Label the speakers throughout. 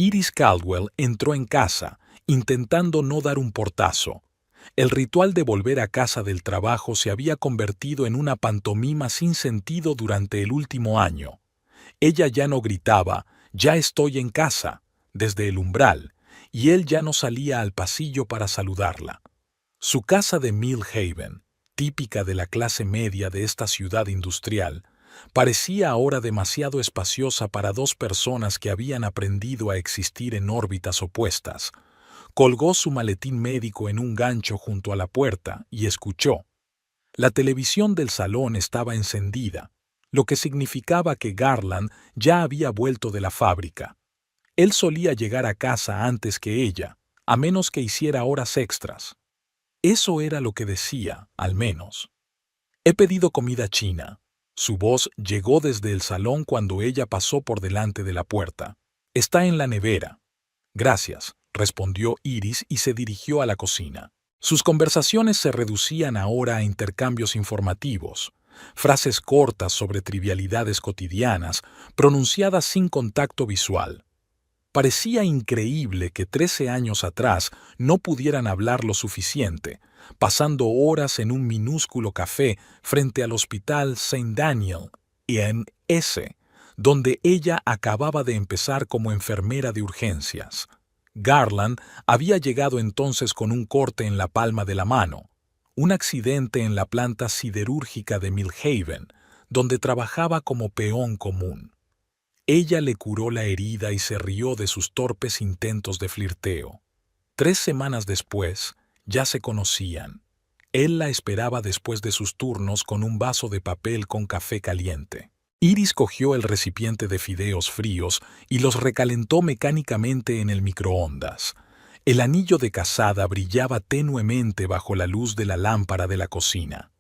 Speaker 1: Iris Caldwell entró en casa, intentando no dar un portazo. El ritual de volver a casa del trabajo se había convertido en una pantomima sin sentido durante el último año. Ella ya no gritaba, «Ya estoy en casa», desde el umbral, y él ya no salía al pasillo para saludarla. Su casa de Mill Haven, típica de la clase media de esta ciudad industrial, parecía ahora demasiado espaciosa para dos personas que habían aprendido a existir en órbitas opuestas. Colgó su maletín médico en un gancho junto a la puerta y escuchó. La televisión del salón estaba encendida, lo que significaba que Garland ya había vuelto de la fábrica. Él solía llegar a casa antes que ella, a menos que hiciera horas extras. Eso era lo que decía, al menos. «He pedido comida china». Su voz llegó desde el salón cuando ella pasó por delante de la puerta. «Está en la nevera». «Gracias», respondió Iris y se dirigió a la cocina. Sus conversaciones se reducían ahora a intercambios informativos, frases cortas sobre trivialidades cotidianas, pronunciadas sin contacto visual. Parecía increíble que 13 años atrás no pudieran hablar lo suficiente, pasando horas en un minúsculo café frente al Hospital St. Daniel, en S., donde ella acababa de empezar como enfermera de urgencias. Garland había llegado entonces con un corte en la palma de la mano, un accidente en la planta siderúrgica de Mill Haven, donde trabajaba como peón común. Ella le curó la herida y se rió de sus torpes intentos de flirteo. 3 semanas después, ya se conocían. Él la esperaba después de sus turnos con un vaso de papel con café caliente. Iris cogió el recipiente de fideos fríos y los recalentó mecánicamente en el microondas. El anillo de casada brillaba tenuemente bajo la luz de la lámpara de la cocina.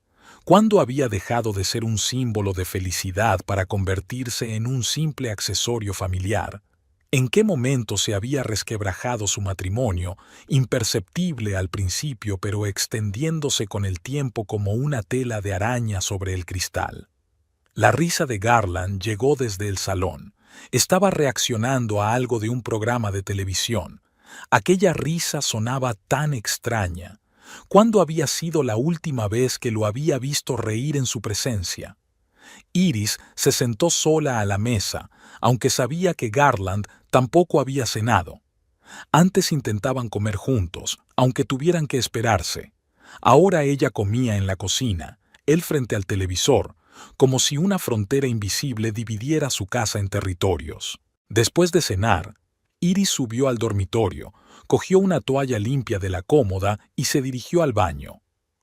Speaker 1: ¿Cuándo había dejado de ser un símbolo de felicidad para convertirse en un simple accesorio familiar? ¿En qué momento se había resquebrajado su matrimonio, imperceptible al principio pero extendiéndose con el tiempo como una tela de araña sobre el cristal? La risa de Garland llegó desde el salón. Estaba reaccionando a algo de un programa de televisión. Aquella risa sonaba tan extraña. ¿Cuándo había sido la última vez que lo había visto reír en su presencia? Iris se sentó sola a la mesa, aunque sabía que Garland tampoco había cenado. Antes intentaban comer juntos, aunque tuvieran que esperarse. Ahora ella comía en la cocina, él frente al televisor, como si una frontera invisible dividiera su casa en territorios. Después de cenar, Iris subió al dormitorio, cogió una toalla limpia de la cómoda y se dirigió al baño.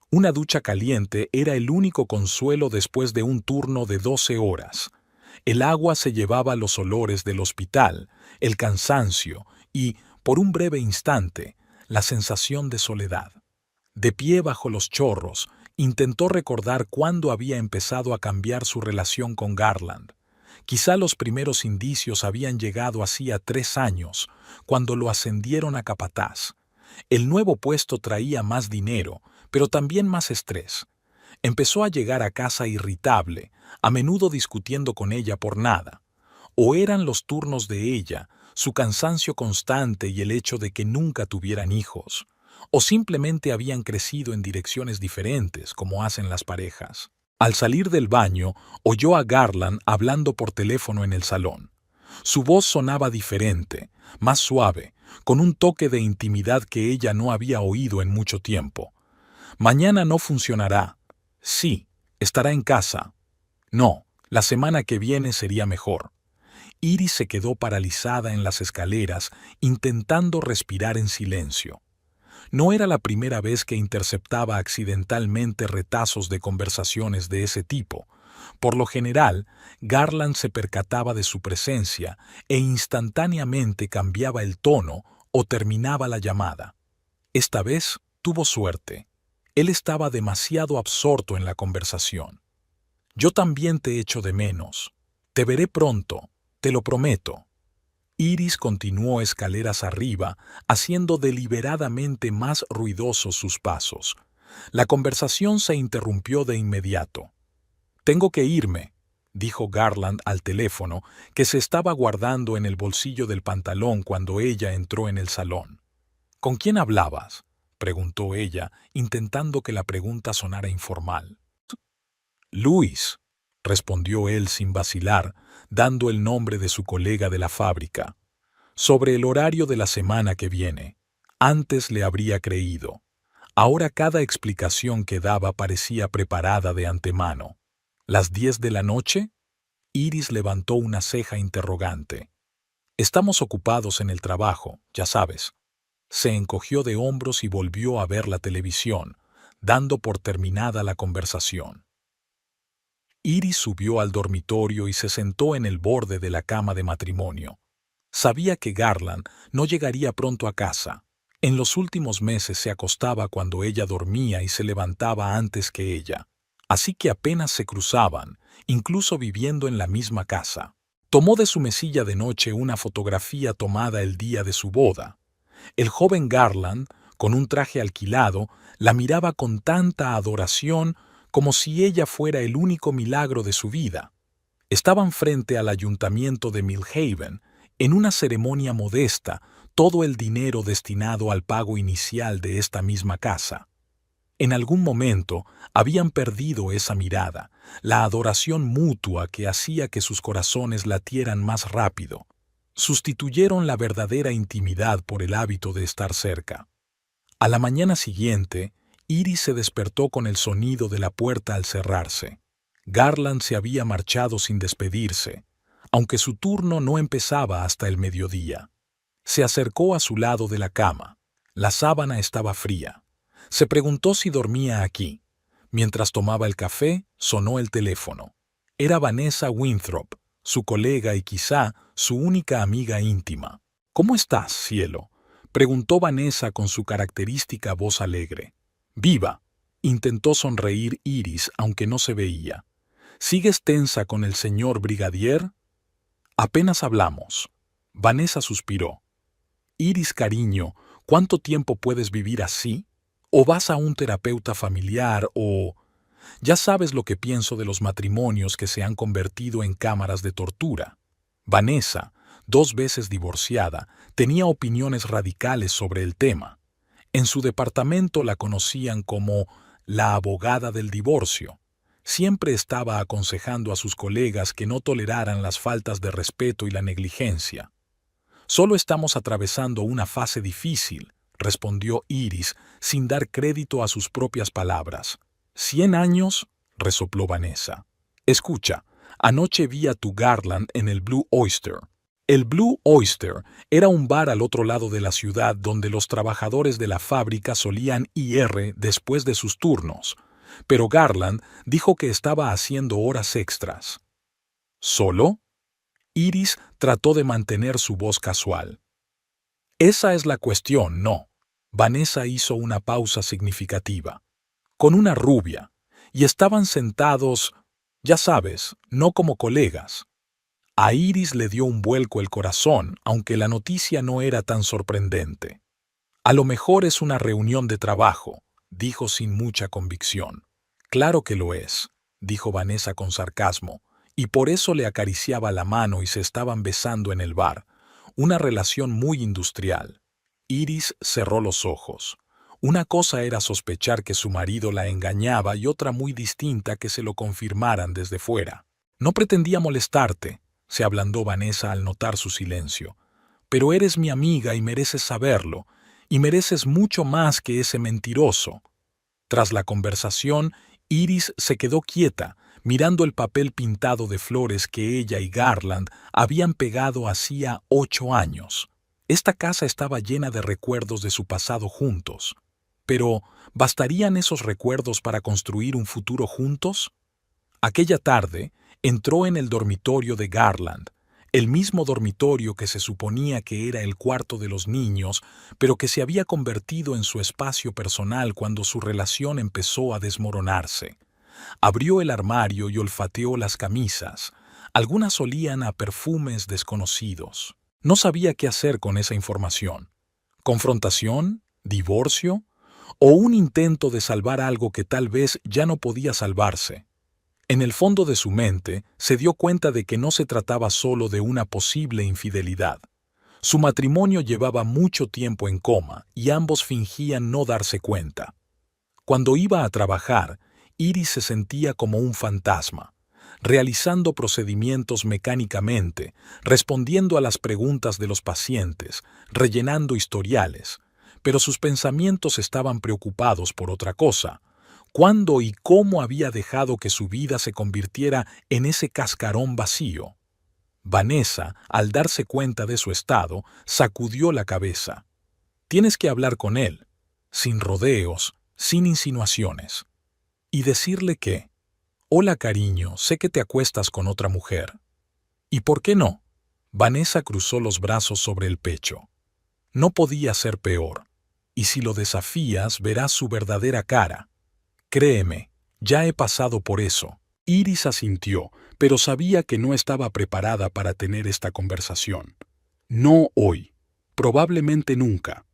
Speaker 1: Una ducha caliente era el único consuelo después de un turno de 12 horas. El agua se llevaba los olores del hospital, el cansancio y, por un breve instante, la sensación de soledad. De pie bajo los chorros, intentó recordar cuándo había empezado a cambiar su relación con Garland. Quizá los primeros indicios habían llegado hacía 3 años, cuando lo ascendieron a capataz. El nuevo puesto traía más dinero, pero también más estrés. Empezó a llegar a casa irritable, a menudo discutiendo con ella por nada. O eran los turnos de ella, su cansancio constante y el hecho de que nunca tuvieran hijos, o simplemente habían crecido en direcciones diferentes, como hacen las parejas. Al salir del baño, oyó a Garland hablando por teléfono en el salón. Su voz sonaba diferente, más suave, con un toque de intimidad que ella no había oído en mucho tiempo. «Mañana no funcionará». «Sí, estará en casa». «No, la semana que viene sería mejor». Iris se quedó paralizada en las escaleras, intentando respirar en silencio. No era la primera vez que interceptaba accidentalmente retazos de conversaciones de ese tipo. Por lo general, Garland se percataba de su presencia e instantáneamente cambiaba el tono o terminaba la llamada. Esta vez tuvo suerte. Él estaba demasiado absorto en la conversación. «Yo también te echo de menos. Te veré pronto, te lo prometo». Iris continuó escaleras arriba, haciendo deliberadamente más ruidosos sus pasos. La conversación se interrumpió de inmediato. «Tengo que irme», dijo Garland al teléfono, que se estaba guardando en el bolsillo del pantalón cuando ella entró en el salón. ¿Con quién hablabas?, preguntó ella, intentando que la pregunta sonara informal. Luis, respondió él sin vacilar, dando el nombre de su colega de la fábrica. Sobre el horario de la semana que viene. Antes le habría creído. Ahora cada explicación que daba parecía preparada de antemano. ¿Las 10 de la noche? Iris levantó una ceja interrogante. Estamos ocupados en el trabajo, ya sabes. Se encogió de hombros y volvió a ver la televisión, dando por terminada la conversación. Iris subió al dormitorio y se sentó en el borde de la cama de matrimonio. Sabía que Garland no llegaría pronto a casa. En los últimos meses se acostaba cuando ella dormía y se levantaba antes que ella. Así que apenas se cruzaban, incluso viviendo en la misma casa. Tomó de su mesilla de noche una fotografía tomada el día de su boda. El joven Garland, con un traje alquilado, la miraba con tanta adoración como si ella fuera el único milagro de su vida. Estaban frente al ayuntamiento de Millhaven, en una ceremonia modesta, todo el dinero destinado al pago inicial de esta misma casa. En algún momento habían perdido esa mirada, la adoración mutua que hacía que sus corazones latieran más rápido. Sustituyeron la verdadera intimidad por el hábito de estar cerca. A la mañana siguiente, Iris se despertó con el sonido de la puerta al cerrarse. Garland se había marchado sin despedirse, aunque su turno no empezaba hasta el mediodía. Se acercó a su lado de la cama. La sábana estaba fría. Se preguntó si dormía aquí. Mientras tomaba el café, sonó el teléfono. Era Vanessa Winthrop, su colega y quizá su única amiga íntima. «¿Cómo estás, cielo?», preguntó Vanessa con su característica voz alegre. «Viva», intentó sonreír Iris, aunque no se veía. «¿Sigues tensa con el señor brigadier?» «Apenas hablamos». Vanessa suspiró. «Iris, cariño, ¿cuánto tiempo puedes vivir así? ¿O vas a un terapeuta familiar o...?» «Ya sabes lo que pienso de los matrimonios que se han convertido en cámaras de tortura». Vanessa, 2 veces divorciada, tenía opiniones radicales sobre el tema. En su departamento la conocían como la abogada del divorcio. Siempre estaba aconsejando a sus colegas que no toleraran las faltas de respeto y la negligencia. «Solo estamos atravesando una fase difícil», respondió Iris, sin dar crédito a sus propias palabras. «¿100 años?», resopló Vanessa. «Escucha, anoche vi a tu Garland en el Blue Oyster». El Blue Oyster era un bar al otro lado de la ciudad donde los trabajadores de la fábrica solían ir después de sus turnos, pero Garland dijo que estaba haciendo horas extras. ¿Solo? Iris trató de mantener su voz casual. «Esa es la cuestión, ¿no?». Vanessa hizo una pausa significativa. «Con una rubia, y estaban sentados, ya sabes, no como colegas». A Iris le dio un vuelco el corazón, aunque la noticia no era tan sorprendente. «A lo mejor es una reunión de trabajo», dijo sin mucha convicción. «Claro que lo es», dijo Vanessa con sarcasmo, y por eso le acariciaba la mano y se estaban besando en el bar. Una relación muy industrial. Iris cerró los ojos. Una cosa era sospechar que su marido la engañaba y otra muy distinta que se lo confirmaran desde fuera. «No pretendía molestarte», se ablandó Vanessa al notar su silencio. «Pero eres mi amiga y mereces saberlo, y mereces mucho más que ese mentiroso». Tras la conversación, Iris se quedó quieta, mirando el papel pintado de flores que ella y Garland habían pegado hacía 8 años. Esta casa estaba llena de recuerdos de su pasado juntos. Pero, ¿bastarían esos recuerdos para construir un futuro juntos? Aquella tarde, entró en el dormitorio de Garland, el mismo dormitorio que se suponía que era el cuarto de los niños, pero que se había convertido en su espacio personal cuando su relación empezó a desmoronarse. Abrió el armario y olfateó las camisas. Algunas olían a perfumes desconocidos. No sabía qué hacer con esa información. ¿Confrontación? ¿Divorcio? ¿O un intento de salvar algo que tal vez ya no podía salvarse? En el fondo de su mente, se dio cuenta de que no se trataba solo de una posible infidelidad. Su matrimonio llevaba mucho tiempo en coma y ambos fingían no darse cuenta. Cuando iba a trabajar, Iris se sentía como un fantasma, realizando procedimientos mecánicamente, respondiendo a las preguntas de los pacientes, rellenando historiales, pero sus pensamientos estaban preocupados por otra cosa. ¿Cuándo y cómo había dejado que su vida se convirtiera en ese cascarón vacío? Vanessa, al darse cuenta de su estado, sacudió la cabeza. Tienes que hablar con él, sin rodeos, sin insinuaciones, y decirle que, hola cariño, sé que te acuestas con otra mujer. ¿Y por qué no? Vanessa cruzó los brazos sobre el pecho. No podía ser peor, y si lo desafías verás su verdadera cara. Créeme, ya he pasado por eso. Iris asintió, pero sabía que no estaba preparada para tener esta conversación. No hoy, probablemente nunca.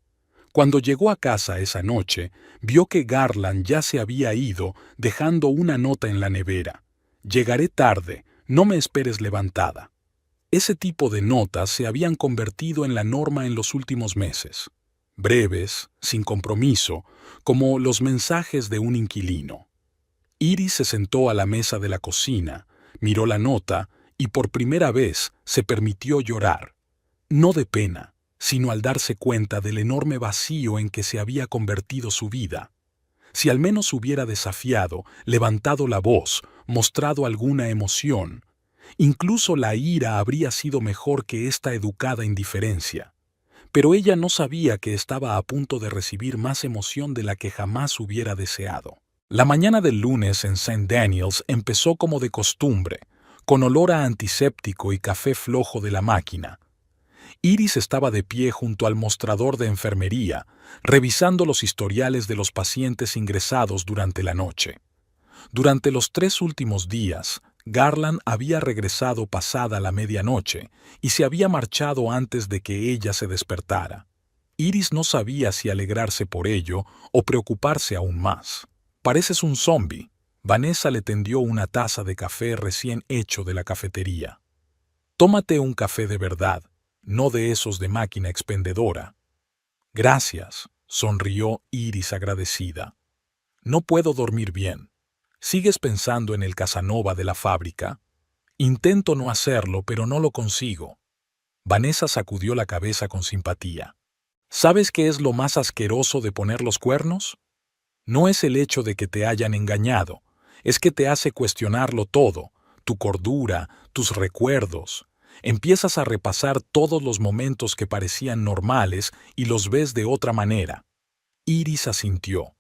Speaker 1: Cuando llegó a casa esa noche, vio que Garland ya se había ido, dejando una nota en la nevera. Llegaré tarde, no me esperes levantada. Ese tipo de notas se habían convertido en la norma en los últimos meses. Breves, sin compromiso, como los mensajes de un inquilino. Iris se sentó a la mesa de la cocina, miró la nota y por primera vez se permitió llorar. No de pena, sino al darse cuenta del enorme vacío en que se había convertido su vida. Si al menos hubiera desafiado, levantado la voz, mostrado alguna emoción, incluso la ira habría sido mejor que esta educada indiferencia. Pero ella no sabía que estaba a punto de recibir más emoción de la que jamás hubiera deseado. La mañana del lunes en St. Daniels empezó como de costumbre, con olor a antiséptico y café flojo de la máquina. Iris estaba de pie junto al mostrador de enfermería, revisando los historiales de los pacientes ingresados durante la noche. Durante los 3 últimos días, Garland había regresado pasada la medianoche y se había marchado antes de que ella se despertara. Iris no sabía si alegrarse por ello o preocuparse aún más. «Pareces un zombi». Vanessa le tendió una taza de café recién hecho de la cafetería. «Tómate un café de verdad, no de esos de máquina expendedora». «Gracias», sonrió Iris agradecida. «No puedo dormir bien. ¿Sigues pensando en el Casanova de la fábrica?» «Intento no hacerlo, pero no lo consigo». Vanessa sacudió la cabeza con simpatía. «¿Sabes qué es lo más asqueroso de poner los cuernos? No es el hecho de que te hayan engañado, es que te hace cuestionarlo todo, tu cordura, tus recuerdos. Empiezas a repasar todos los momentos que parecían normales y los ves de otra manera». Iris asintió.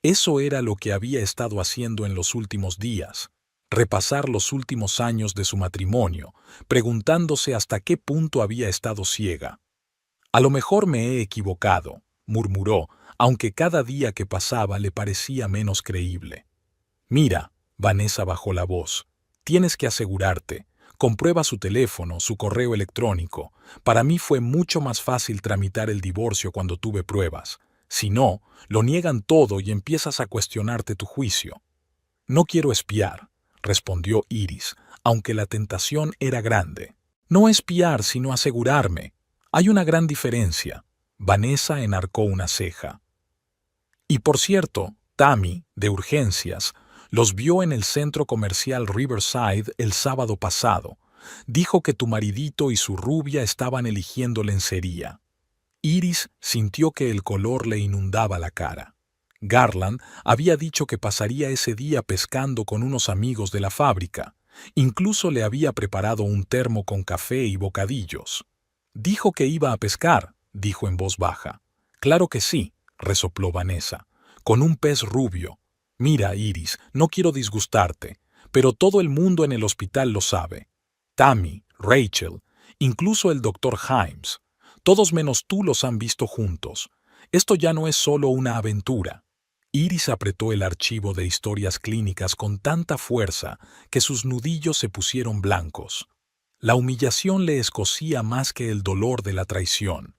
Speaker 1: Eso era lo que había estado haciendo en los últimos días, repasar los últimos años de su matrimonio, preguntándose hasta qué punto había estado ciega. «A lo mejor me he equivocado», murmuró, aunque cada día que pasaba le parecía menos creíble. «Mira», Vanessa bajó la voz, «tienes que asegurarte. Comprueba su teléfono, su correo electrónico. Para mí fue mucho más fácil tramitar el divorcio cuando tuve pruebas. Si no, lo niegan todo y empiezas a cuestionarte tu juicio». «No quiero espiar», respondió Iris, aunque la tentación era grande. «No espiar, sino asegurarme. Hay una gran diferencia». Vanessa enarcó una ceja. «Y por cierto, Tammy, de urgencias, los vio en el centro comercial Riverside el sábado pasado. Dijo que tu maridito y su rubia estaban eligiendo lencería». Iris sintió que el color le inundaba la cara. Garland había dicho que pasaría ese día pescando con unos amigos de la fábrica. Incluso le había preparado un termo con café y bocadillos. «Dijo que iba a pescar», dijo en voz baja. «Claro que sí», resopló Vanessa, «con un pez rubio. Mira, Iris, no quiero disgustarte, pero todo el mundo en el hospital lo sabe. Tammy, Rachel, incluso el doctor Himes. Todos menos tú los han visto juntos. Esto ya no es solo una aventura». Iris apretó el archivo de historias clínicas con tanta fuerza que sus nudillos se pusieron blancos. La humillación le escocía más que el dolor de la traición.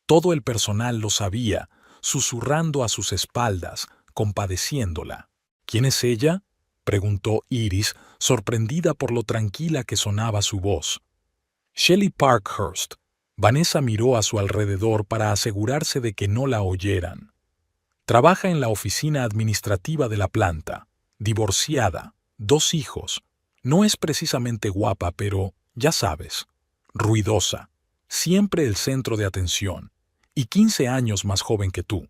Speaker 1: Todo el personal lo sabía, susurrando a sus espaldas, compadeciéndola. «¿Quién es ella?», preguntó Iris, sorprendida por lo tranquila que sonaba su voz. Shelley Parkhurst. Vanessa miró a su alrededor para asegurarse de que no la oyeran. Trabaja en la oficina administrativa de la planta. Divorciada. 2 hijos. No es precisamente guapa, pero, ya sabes, ruidosa. Siempre el centro de atención. Y 15 años más joven que tú.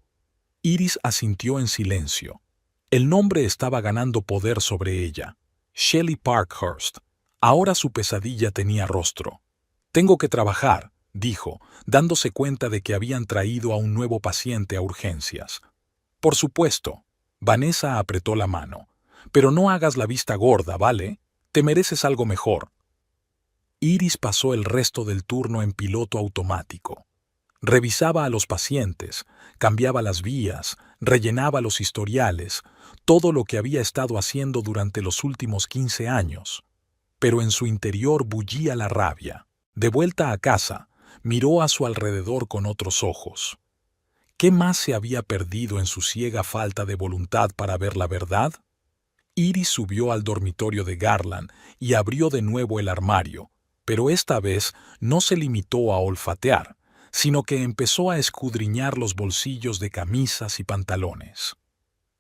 Speaker 1: Iris asintió en silencio. El nombre estaba ganando poder sobre ella. Shelley Parkhurst. Ahora su pesadilla tenía rostro. Tengo que trabajar, dijo, dándose cuenta de que habían traído a un nuevo paciente a urgencias. Por supuesto. Vanessa apretó la mano. Pero no hagas la vista gorda, ¿vale? Te mereces algo mejor. Iris pasó el resto del turno en piloto automático. Revisaba a los pacientes, cambiaba las vías, rellenaba los historiales, todo lo que había estado haciendo durante los últimos 15 años. Pero en su interior bullía la rabia. De vuelta a casa, miró a su alrededor con otros ojos. ¿Qué más se había perdido en su ciega falta de voluntad para ver la verdad? Iris subió al dormitorio de Garland y abrió de nuevo el armario, pero esta vez no se limitó a olfatear, sino que empezó a escudriñar los bolsillos de camisas y pantalones.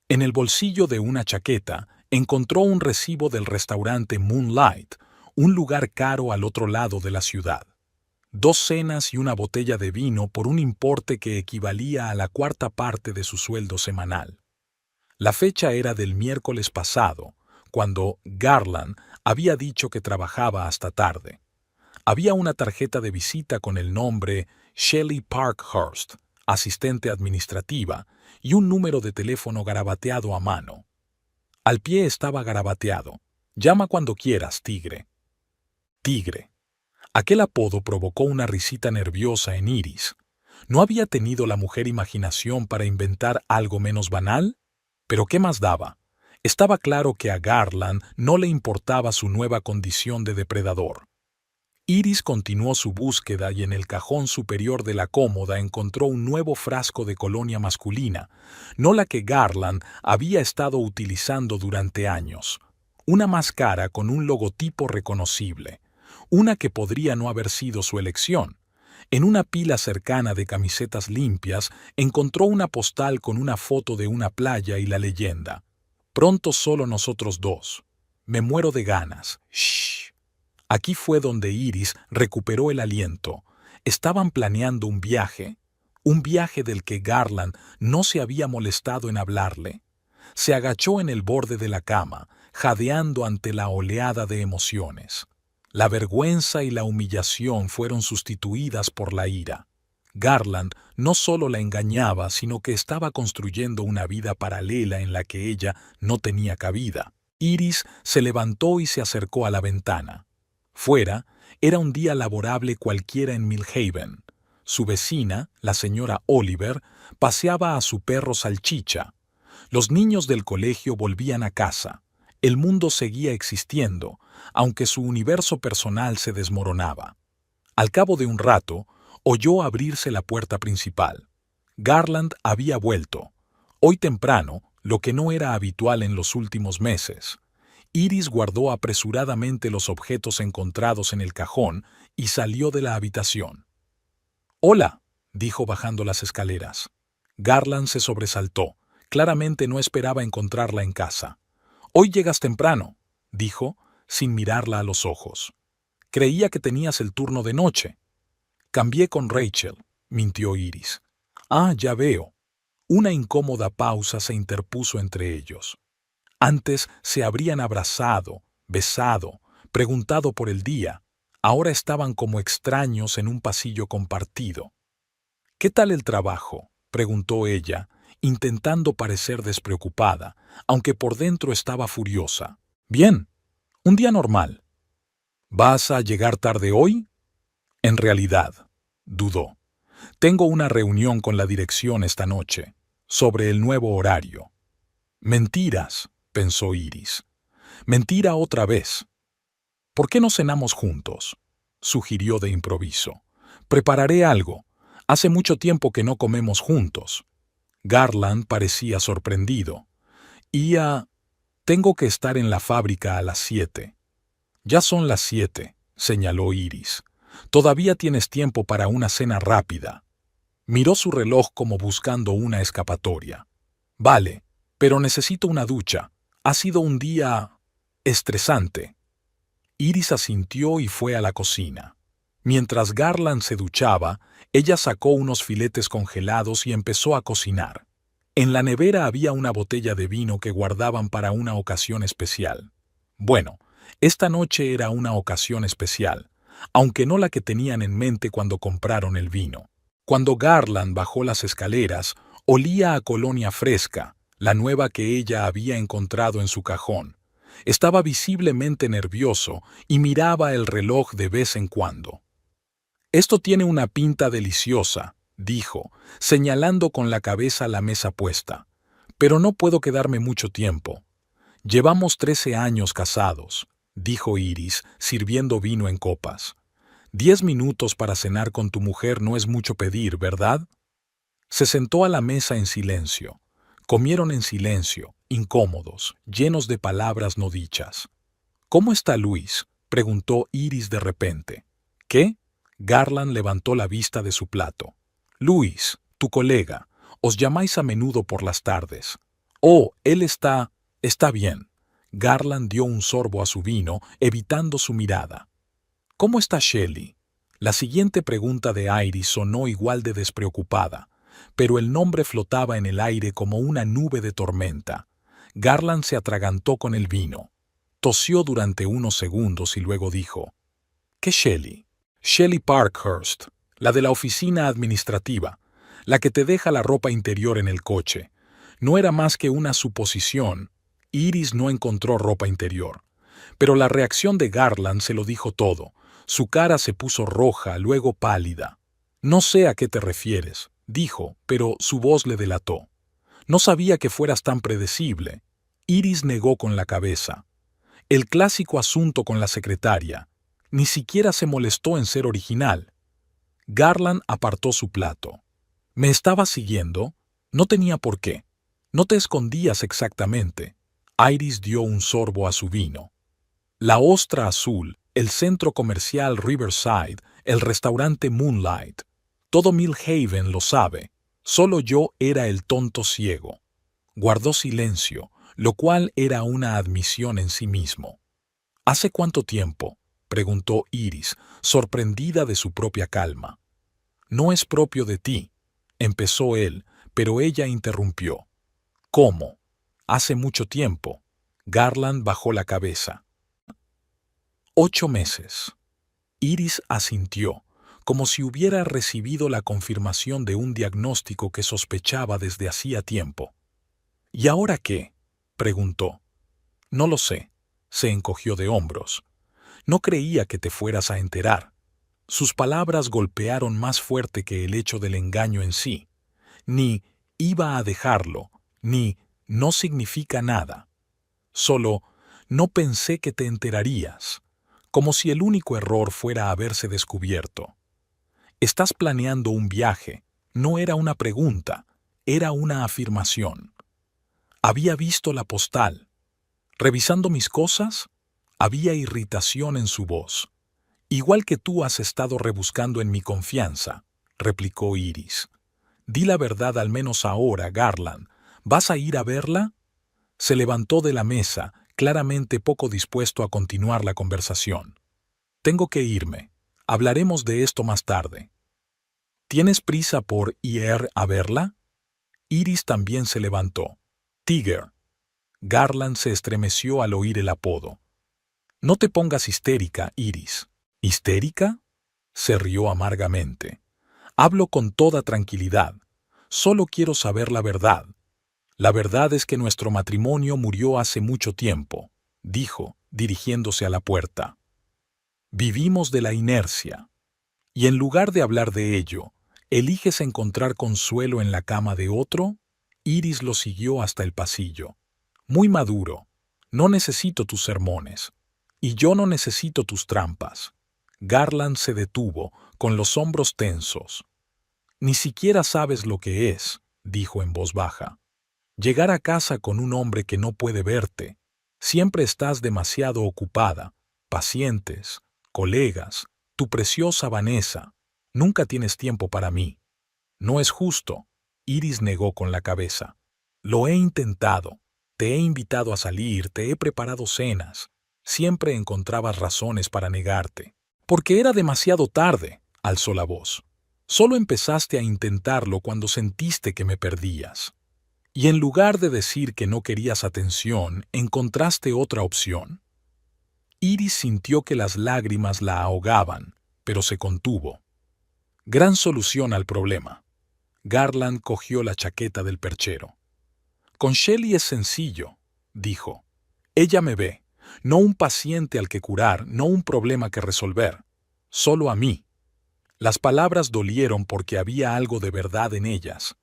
Speaker 1: En el bolsillo de una chaqueta encontró un recibo del restaurante Moonlight, un lugar caro al otro lado de la ciudad. 2 cenas y una botella de vino por un importe que equivalía a la 1/4 parte de su sueldo semanal. La fecha era del miércoles pasado, cuando Garland había dicho que trabajaba hasta tarde. Había una tarjeta de visita con el nombre Shelley Parkhurst, asistente administrativa, y un número de teléfono garabateado a mano. Al pie estaba garabateado: «Llama cuando quieras, tigre». Tigre. Aquel apodo provocó una risita nerviosa en Iris. ¿No había tenido la mujer imaginación para inventar algo menos banal? Pero ¿qué más daba? Estaba claro que a Garland no le importaba su nueva condición de depredador. Iris continuó su búsqueda y en el cajón superior de la cómoda encontró un nuevo frasco de colonia masculina, no la que Garland había estado utilizando durante años. Una más cara con un logotipo reconocible. Una que podría no haber sido su elección. En una pila cercana de camisetas limpias encontró una postal con una foto de una playa y la leyenda: «Pronto solo nosotros dos. Me muero de ganas. Shh». Aquí fue donde Iris recuperó el aliento. Estaban planeando un viaje del que Garland no se había molestado en hablarle. Se agachó en el borde de la cama, jadeando ante la oleada de emociones. La vergüenza y la humillación fueron sustituidas por la ira. Garland no solo la engañaba, sino que estaba construyendo una vida paralela en la que ella no tenía cabida. Iris se levantó y se acercó a la ventana. Fuera, era un día laborable cualquiera en Millhaven. Su vecina, la señora Oliver, paseaba a su perro Salchicha. Los niños del colegio volvían a casa. El mundo seguía existiendo, aunque su universo personal se desmoronaba. Al cabo de un rato, oyó abrirse la puerta principal. Garland había vuelto. Hoy temprano, lo que no era habitual en los últimos meses. Iris guardó apresuradamente los objetos encontrados en el cajón y salió de la habitación. «Hola», dijo bajando las escaleras. Garland se sobresaltó. Claramente no esperaba encontrarla en casa. «Hoy llegas temprano», dijo, sin mirarla a los ojos. «Creía que tenías el turno de noche». «Cambié con Rachel», mintió Iris. «Ah, ya veo». Una incómoda pausa se interpuso entre ellos. Antes se habrían abrazado, besado, preguntado por el día. Ahora estaban como extraños en un pasillo compartido. «¿Qué tal el trabajo?», preguntó ella, intentando parecer despreocupada, aunque por dentro estaba furiosa. «Bien, un día normal». «¿Vas a llegar tarde hoy?». «En realidad», dudó. «Tengo una reunión con la dirección esta noche, sobre el nuevo horario». «Mentiras», pensó Iris. «Mentira otra vez». «¿Por qué no cenamos juntos?», sugirió de improviso. «Prepararé algo. Hace mucho tiempo que no comemos juntos». Garland parecía sorprendido. Tengo que estar en la fábrica a las 7. Ya son las 7, señaló Iris. Todavía tienes tiempo para una cena rápida. Miró su reloj como buscando una escapatoria. Vale, pero necesito una ducha. Ha sido un día estresante. Iris asintió y fue a la cocina. Mientras Garland se duchaba, ella sacó unos filetes congelados y empezó a cocinar. En la nevera había una botella de vino que guardaban para una ocasión especial. Bueno, esta noche era una ocasión especial, aunque no la que tenían en mente cuando compraron el vino. Cuando Garland bajó las escaleras, olía a colonia fresca, la nueva que ella había encontrado en su cajón. Estaba visiblemente nervioso y miraba el reloj de vez en cuando. «Esto tiene una pinta deliciosa», dijo, señalando con la cabeza la mesa puesta. «Pero no puedo quedarme mucho tiempo». «Llevamos 13 años casados», dijo Iris, sirviendo vino en copas. 10 minutos para cenar con tu mujer no es mucho pedir, ¿verdad? Se sentó a la mesa en silencio. Comieron en silencio, incómodos, llenos de palabras no dichas. «¿Cómo está Luis?», preguntó Iris de repente. «¿Qué?». Garland levantó la vista de su plato. «Luis, tu colega. Os llamáis a menudo por las tardes». «Oh, él está bien». Garland dio un sorbo a su vino, evitando su mirada. «¿Cómo está Shelley?». La siguiente pregunta de Iris sonó igual de despreocupada, pero el nombre flotaba en el aire como una nube de tormenta. Garland se atragantó con el vino. Tosió durante unos segundos y luego dijo: «¿Qué Shelley?». «Shelley Parkhurst, la de la oficina administrativa, la que te deja la ropa interior en el coche». No era más que una suposición. Iris no encontró ropa interior. Pero la reacción de Garland se lo dijo todo. Su cara se puso roja, luego pálida. «No sé a qué te refieres», dijo, pero su voz le delató. «No sabía que fueras tan predecible». Iris negó con la cabeza. «El clásico asunto con la secretaria. Ni siquiera se molestó en ser original». Garland apartó su plato. «¿Me estabas siguiendo? No tenía por qué. No te escondías exactamente». Iris dio un sorbo a su vino. La Ostra Azul, el centro comercial Riverside, el restaurante Moonlight. Todo Millhaven lo sabe. Solo yo era el tonto ciego. Guardó silencio, lo cual era una admisión en sí mismo. «¿Hace cuánto tiempo?», preguntó Iris, sorprendida de su propia calma. «No es propio de ti», empezó él, pero ella interrumpió. «¿Cómo? Hace mucho tiempo». Garland bajó la cabeza. 8 meses. Iris asintió, como si hubiera recibido la confirmación de un diagnóstico que sospechaba desde hacía tiempo. «¿Y ahora qué?», preguntó. «No lo sé», se encogió de hombros. «No creía que te fueras a enterar». Sus palabras golpearon más fuerte que el hecho del engaño en sí. Ni «iba a dejarlo», ni «no significa nada». Solo «no pensé que te enterarías», como si el único error fuera haberse descubierto. «Estás planeando un viaje», no era una pregunta, era una afirmación. Había visto la postal. «¿Revisando mis cosas?». Había irritación en su voz. «Igual que tú has estado rebuscando en mi confianza», replicó Iris. «Di la verdad al menos ahora, Garland. ¿Vas a ir a verla?». Se levantó de la mesa, claramente poco dispuesto a continuar la conversación. «Tengo que irme. Hablaremos de esto más tarde». «¿Tienes prisa por ir a verla?». Iris también se levantó. «Tiger». Garland se estremeció al oír el apodo. «No te pongas histérica, Iris». «¿Histérica?». Se rió amargamente. «Hablo con toda tranquilidad. Solo quiero saber la verdad». «La verdad es que nuestro matrimonio murió hace mucho tiempo», dijo, dirigiéndose a la puerta. «Vivimos de la inercia. Y en lugar de hablar de ello, ¿eliges encontrar consuelo en la cama de otro?». Iris lo siguió hasta el pasillo. «Muy maduro. No necesito tus sermones. Y yo no necesito tus trampas». Garland se detuvo, con los hombros tensos. «Ni siquiera sabes lo que es», dijo en voz baja. «Llegar a casa con un hombre que no puede verte». «Ni siquiera sabes lo que es», dijo en voz baja. «Llegar a casa con un hombre que no puede verte». «Ni siquiera sabes lo que es», dijo en voz baja. «Llegar a casa con un hombre que no puede verte». Siempre estás demasiado ocupada. Pacientes, colegas, tu preciosa Vanessa. Nunca tienes tiempo para mí. No es justo. Iris negó con la cabeza. Lo he intentado. Te he invitado a salir, te he preparado cenas. Siempre encontrabas razones para negarte. Porque era demasiado tarde, alzó la voz. Solo empezaste a intentarlo cuando sentiste que me perdías. Y en lugar de decir que no querías atención, encontraste otra opción. Iris sintió que las lágrimas la ahogaban, pero se contuvo. Gran solución al problema. Garland cogió la chaqueta del perchero. Con Shelley es sencillo, dijo. Ella me ve, no un paciente al que curar, no un problema que resolver, solo a mí. Las palabras dolieron porque había algo de verdad en ellas.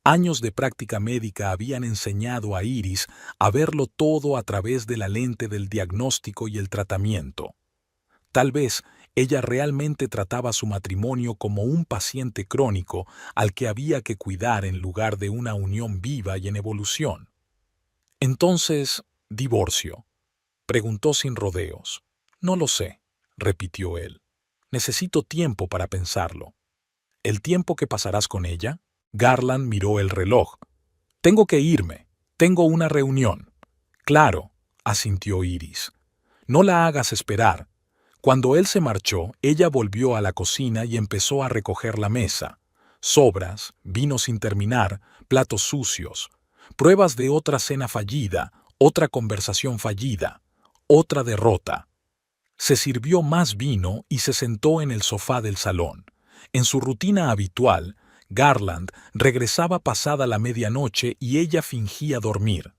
Speaker 1: Años de práctica médica habían enseñado a Iris a verlo todo a través de la lente del diagnóstico y el tratamiento. Tal vez ella realmente trataba su matrimonio como un paciente crónico al que había que cuidar en lugar de una unión viva y en evolución. Entonces, divorcio. Preguntó sin rodeos. No lo sé, repitió él. Necesito tiempo para pensarlo. ¿El tiempo que pasarás con ella? Garland miró el reloj. Tengo que irme. Tengo una reunión. Claro, asintió Iris. No la hagas esperar. Cuando él se marchó, ella volvió a la cocina y empezó a recoger la mesa. Sobras, vino sin terminar, platos sucios, pruebas de otra cena fallida, otra conversación fallida, otra derrota. Se sirvió más vino y se sentó en el sofá del salón. En su rutina habitual, Garland regresaba pasada la medianoche y ella fingía dormir.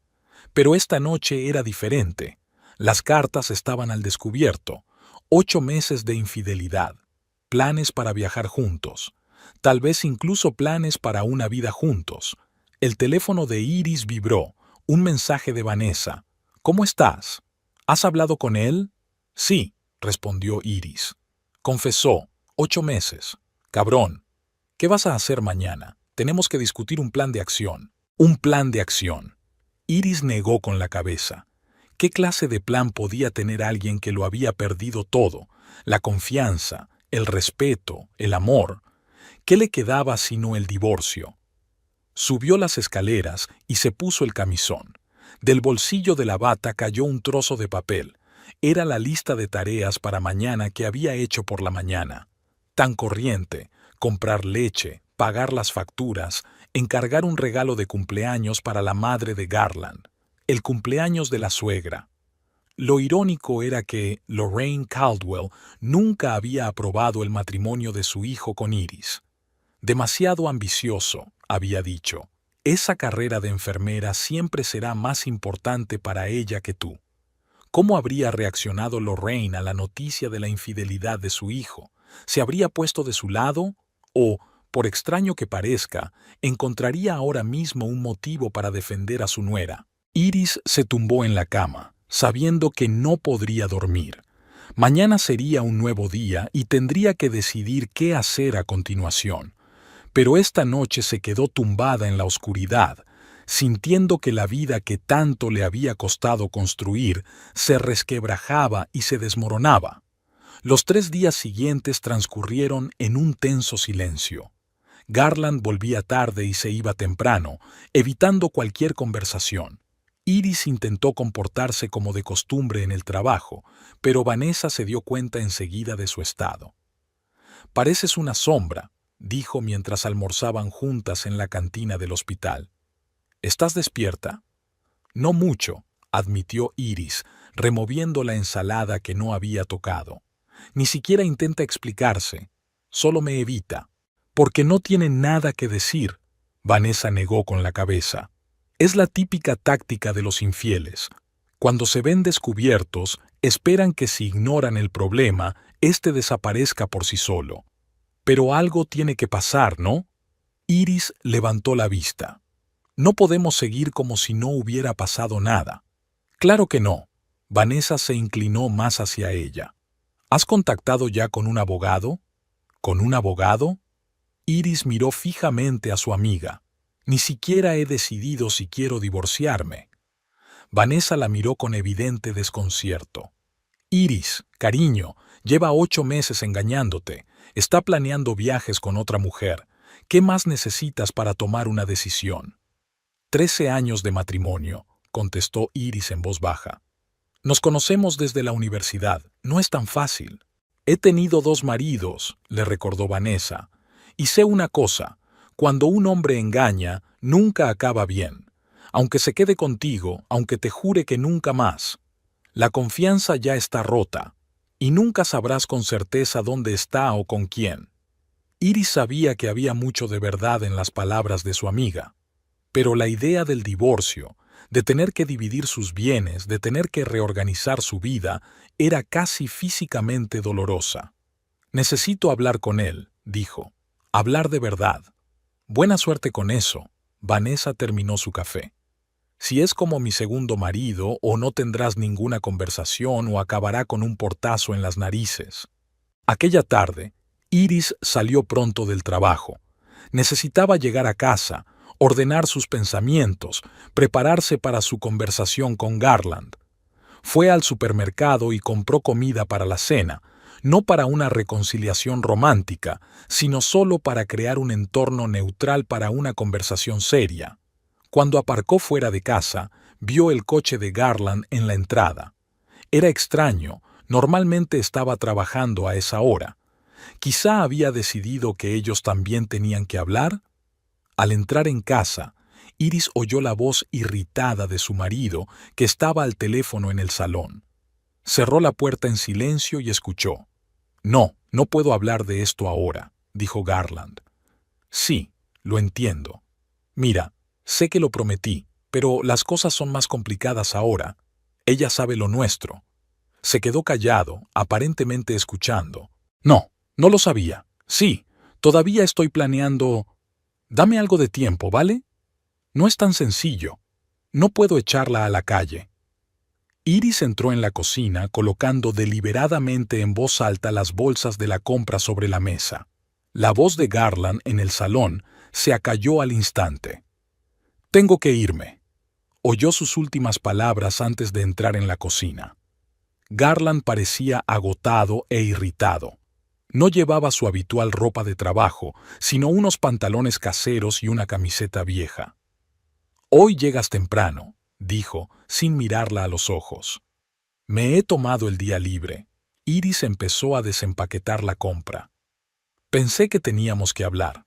Speaker 1: Pero esta noche era diferente. Las cartas estaban al descubierto. 8 meses de infidelidad. Planes para viajar juntos. Tal vez incluso planes para una vida juntos. El teléfono de Iris vibró. Un mensaje de Vanessa. ¿Cómo estás? ¿Has hablado con él? Sí, respondió Iris. Confesó. 8 meses. Cabrón. ¿Qué vas a hacer mañana? Tenemos que discutir un plan de acción. Un plan de acción. Iris negó con la cabeza. ¿Qué clase de plan podía tener alguien que lo había perdido todo? La confianza, el respeto, el amor. ¿Qué le quedaba sino el divorcio? Subió las escaleras y se puso el camisón. Del bolsillo de la bata cayó un trozo de papel. Era la lista de tareas para mañana que había hecho por la mañana. Tan corriente, comprar leche, pagar las facturas, encargar un regalo de cumpleaños para la madre de Garland. El cumpleaños de la suegra. Lo irónico era que Lorraine Caldwell nunca había aprobado el matrimonio de su hijo con Iris. Demasiado ambicioso, había dicho. Esa carrera de enfermera siempre será más importante para ella que tú. ¿Cómo habría reaccionado Lorraine a la noticia de la infidelidad de su hijo? ¿Se habría puesto de su lado? ¿O, por extraño que parezca, encontraría ahora mismo un motivo para defender a su nuera? Iris se tumbó en la cama, sabiendo que no podría dormir. Mañana sería un nuevo día y tendría que decidir qué hacer a continuación. Pero esta noche se quedó tumbada en la oscuridad, sintiendo que la vida que tanto le había costado construir se resquebrajaba y se desmoronaba. Los 3 días siguientes transcurrieron en un tenso silencio. Garland volvía tarde y se iba temprano, evitando cualquier conversación. Iris intentó comportarse como de costumbre en el trabajo, pero Vanessa se dio cuenta enseguida de su estado. «Pareces una sombra», dijo mientras almorzaban juntas en la cantina del hospital. «¿Estás despierta?» «No mucho», admitió Iris, removiendo la ensalada que no había tocado. «Ni siquiera intenta explicarse, solo me evita». «Porque no tiene nada que decir», Vanessa negó con la cabeza. Es la típica táctica de los infieles. Cuando se ven descubiertos, esperan que si ignoran el problema, éste desaparezca por sí solo. Pero algo tiene que pasar, ¿no? Iris levantó la vista. No podemos seguir como si no hubiera pasado nada. Claro que no. Vanessa se inclinó más hacia ella. ¿Has contactado ya con un abogado? ¿Con un abogado? Iris miró fijamente a su amiga. Ni siquiera he decidido si quiero divorciarme. Vanessa la miró con evidente desconcierto. Iris, cariño, lleva 8 meses engañándote. Está planeando viajes con otra mujer. ¿Qué más necesitas para tomar una decisión? 13 años de matrimonio, contestó Iris en voz baja. Nos conocemos desde la universidad. No es tan fácil. He tenido 2 maridos, le recordó Vanessa. Y sé una cosa, cuando un hombre engaña, nunca acaba bien. Aunque se quede contigo, aunque te jure que nunca más. La confianza ya está rota, y nunca sabrás con certeza dónde está o con quién. Iris sabía que había mucho de verdad en las palabras de su amiga, pero la idea del divorcio, de tener que dividir sus bienes, de tener que reorganizar su vida, era casi físicamente dolorosa. Necesito hablar con él, dijo. Hablar de verdad. Buena suerte con eso. Vanessa terminó su café. Si es como mi segundo marido, o no tendrás ninguna conversación o acabará con un portazo en las narices. Aquella tarde, Iris salió pronto del trabajo. Necesitaba llegar a casa, ordenar sus pensamientos, prepararse para su conversación con Garland. Fue al supermercado y compró comida para la cena, no para una reconciliación romántica, sino solo para crear un entorno neutral para una conversación seria. Cuando aparcó fuera de casa, vio el coche de Garland en la entrada. Era extraño, normalmente estaba trabajando a esa hora. Quizá había decidido que ellos también tenían que hablar. Al entrar en casa, Iris oyó la voz irritada de su marido, que estaba al teléfono en el salón. Cerró la puerta en silencio y escuchó. No, no puedo hablar de esto ahora, dijo Garland. Sí, lo entiendo. Mira, sé que lo prometí, pero las cosas son más complicadas ahora. Ella sabe lo nuestro. Se quedó callado, aparentemente escuchando. No, no lo sabía. Sí, todavía estoy planeando. Dame algo de tiempo, ¿vale? No es tan sencillo. No puedo echarla a la calle. Iris entró en la cocina colocando deliberadamente en voz alta las bolsas de la compra sobre la mesa. La voz de Garland en el salón se acalló al instante. Tengo que irme. Oyó sus últimas palabras antes de entrar en la cocina. Garland parecía agotado e irritado. No llevaba su habitual ropa de trabajo, sino unos pantalones caseros y una camiseta vieja. Hoy llegas temprano, dijo, sin mirarla a los ojos. Me he tomado el día libre. Iris empezó a desempaquetar la compra. Pensé que teníamos que hablar.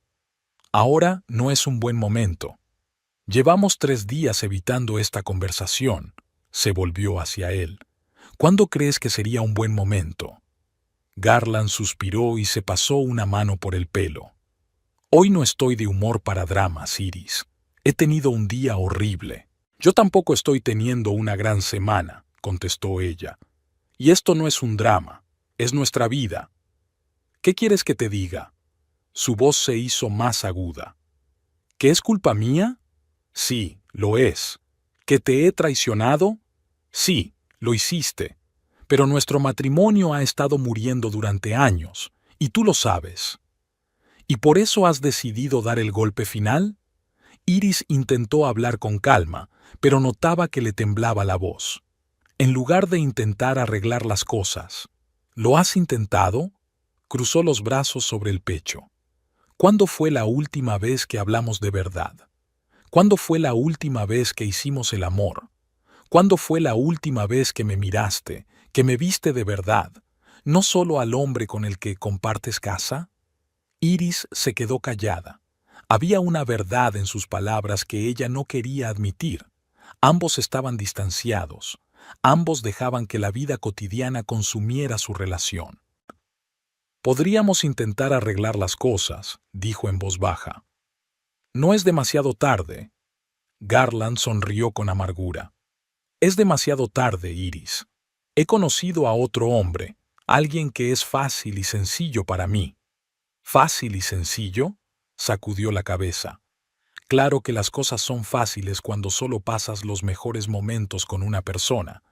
Speaker 1: Ahora no es un buen momento. Llevamos 3 días evitando esta conversación. Se volvió hacia él. ¿Cuándo crees que sería un buen momento? Garland suspiró y se pasó una mano por el pelo. Hoy no estoy de humor para dramas, Iris. He tenido un día horrible. Yo tampoco estoy teniendo una gran semana, contestó ella. Y esto no es un drama, es nuestra vida. ¿Qué quieres que te diga? Su voz se hizo más aguda. ¿Que es culpa mía? Sí, lo es. ¿Que te he traicionado? Sí, lo hiciste. Pero nuestro matrimonio ha estado muriendo durante años, y tú lo sabes. ¿Y por eso has decidido dar el golpe final? Iris intentó hablar con calma, pero notaba que le temblaba la voz. En lugar de intentar arreglar las cosas, ¿lo has intentado? Cruzó los brazos sobre el pecho. ¿Cuándo fue la última vez que hablamos de verdad? ¿Cuándo fue la última vez que hicimos el amor? ¿Cuándo fue la última vez que me miraste, que me viste de verdad, no solo al hombre con el que compartes casa? Iris se quedó callada. Había una verdad en sus palabras que ella no quería admitir. Ambos estaban distanciados. Ambos dejaban que la vida cotidiana consumiera su relación. Podríamos intentar arreglar las cosas, dijo en voz baja. No es demasiado tarde. Garland sonrió con amargura. Es demasiado tarde, Iris. He conocido a otro hombre, alguien que es fácil y sencillo para mí. ¿Fácil y sencillo? Sacudió la cabeza. Claro que las cosas son fáciles cuando solo pasas los mejores momentos con una persona,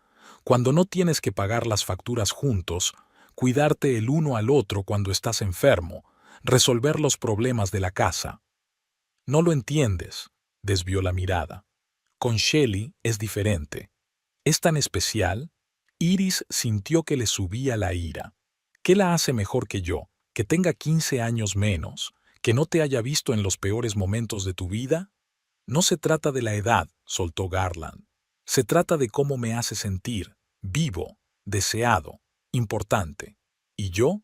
Speaker 1: cuando no tienes que pagar las facturas juntos, cuidarte el uno al otro cuando estás enfermo, resolver los problemas de la casa. No lo entiendes, desvió la mirada. Con Shelley es diferente. ¿Es tan especial? Iris sintió que le subía la ira. ¿Qué la hace mejor que yo? ¿Que tenga 15 años menos? ¿Que no te haya visto en los peores momentos de tu vida? No se trata de la edad, soltó Garland. Se trata de cómo me hace sentir, vivo, deseado, importante. ¿Y yo?